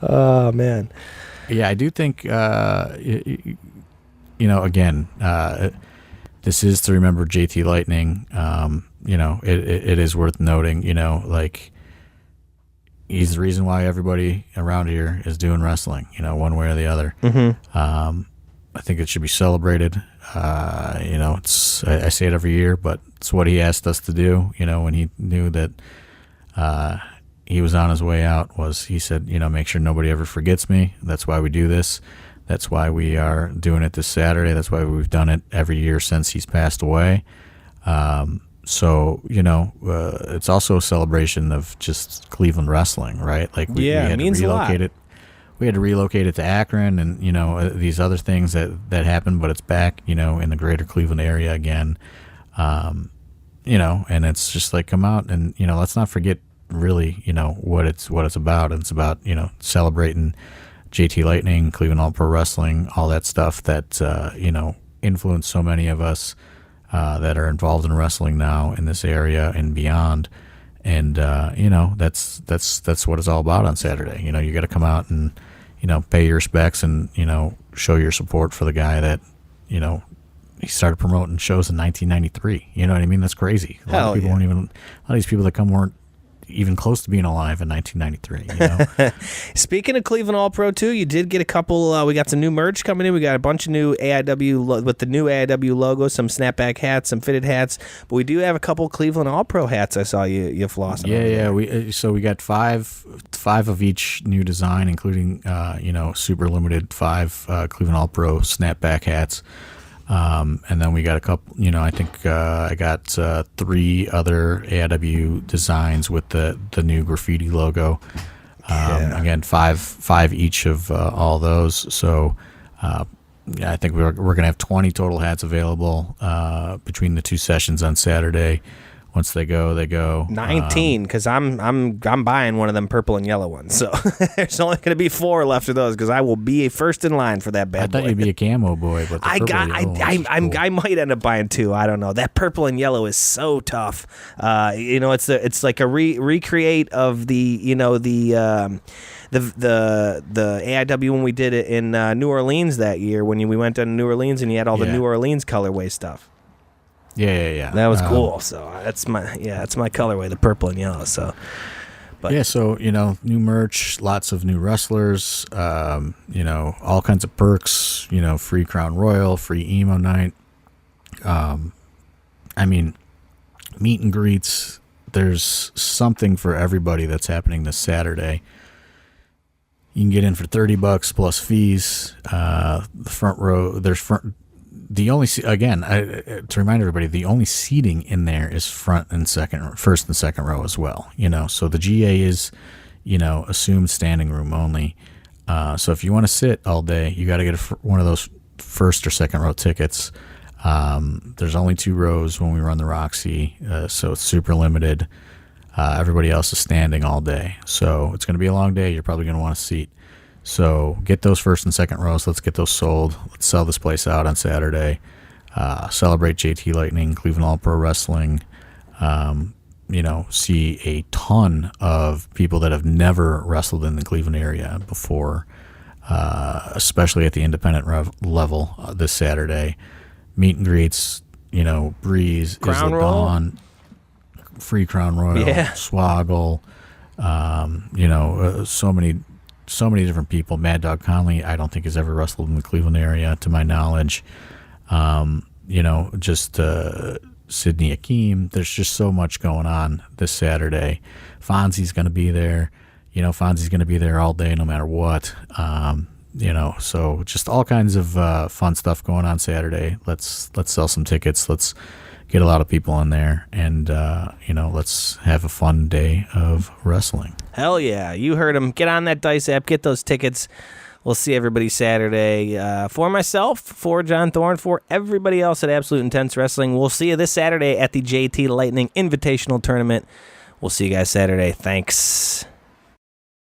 Oh man. Yeah, I do think again, this is to remember JT Lightning. It is worth noting. He's the reason why everybody around here is doing wrestling. One way or the other. Mm-hmm. I think it should be celebrated. It's I say it every year, but it's what he asked us to do. When he knew that he was on his way out, he said, make sure nobody ever forgets me. That's why we do this. That's why we are doing it this Saturday. That's why we've done it every year since he's passed away. It's also a celebration of just Cleveland wrestling, right? We had means to relocate a lot. it. We had to relocate it to Akron and, these other things that happened, but it's back, in the greater Cleveland area again. And it's just come out and, let's not forget really, what it's about. And it's about, celebrating JT Lightning, Cleveland All Pro Wrestling, all that stuff that, influenced so many of us that are involved in wrestling now in this area and beyond. And, that's what it's all about on Saturday. You got to come out and, pay your respects and, show your support for the guy that, he started promoting shows in 1993. You know what I mean? That's crazy. A lot of these people that come weren't even close to being alive in 1993. Speaking of Cleveland All-Pro too, you did get a couple. We got some new merch coming in. We got a bunch of new AIW with the new AIW logo, some snapback hats, some fitted hats. But we do have a couple Cleveland All-Pro hats. I saw you flossing. Yeah. We got five of each new design, including super limited 5 Cleveland All-Pro snapback hats. And then we got a couple, I think I got 3 other AIW designs with the new graffiti logo. Again, five each of all those. So I think we're going to have 20 total hats available between the 2 sessions on Saturday. Once they go 19, because I'm buying one of them purple and yellow ones. So there's only going to be 4 left of those because I will be first in line for that bad boy. I thought you'd be a camo boy, but I might end up buying 2. I don't know. That purple and yellow is so tough. It's like a recreate of the AIW when we did it in New Orleans that year when we went to New Orleans and you had all the New Orleans colorway stuff. Yeah. That was cool. So that's my colorway, the purple and yellow. So, so new merch, lots of new wrestlers, all kinds of perks. Free Crown Royal, free emo night. Meet and greets. There's something for everybody that's happening this Saturday. You can get in for $30 plus fees. The front row. To remind everybody, the only seating in there is first and second row as well. So the GA is, assumed standing room only. So if you want to sit all day, you got to get one of those first or second row tickets. There's only 2 rows when we run the Roxy, so it's super limited. Everybody else is standing all day, so it's going to be a long day. You're probably going to want a seat. So get those first and second rows. Let's get those sold. Let's sell this place out on Saturday. Celebrate JT Lightning, Cleveland All-Pro Wrestling. See a ton of people that have never wrestled in the Cleveland area before, especially at the independent level this Saturday. Meet and greets, Breeze, Crown Isla Royal. Dawn, Free Crown Royal, Swoggle, so many different people. Mad Dog Conley, I don't think has ever wrestled in the Cleveland area, to my knowledge. Sidney Akeem. There's just so much going on this Saturday. Fonzie's going to be there. Fonzie's going to be there all day, no matter what. So just all kinds of fun stuff going on Saturday. Let's sell some tickets. Let's get a lot of people in there, and let's have a fun day of wrestling. Hell yeah, you heard him. Get on that Dice app, get those tickets. We'll see everybody Saturday. For myself, for John Thorne, for everybody else at Absolute Intense Wrestling, we'll see you this Saturday at the JT Lightning Invitational Tournament. We'll see you guys Saturday. Thanks.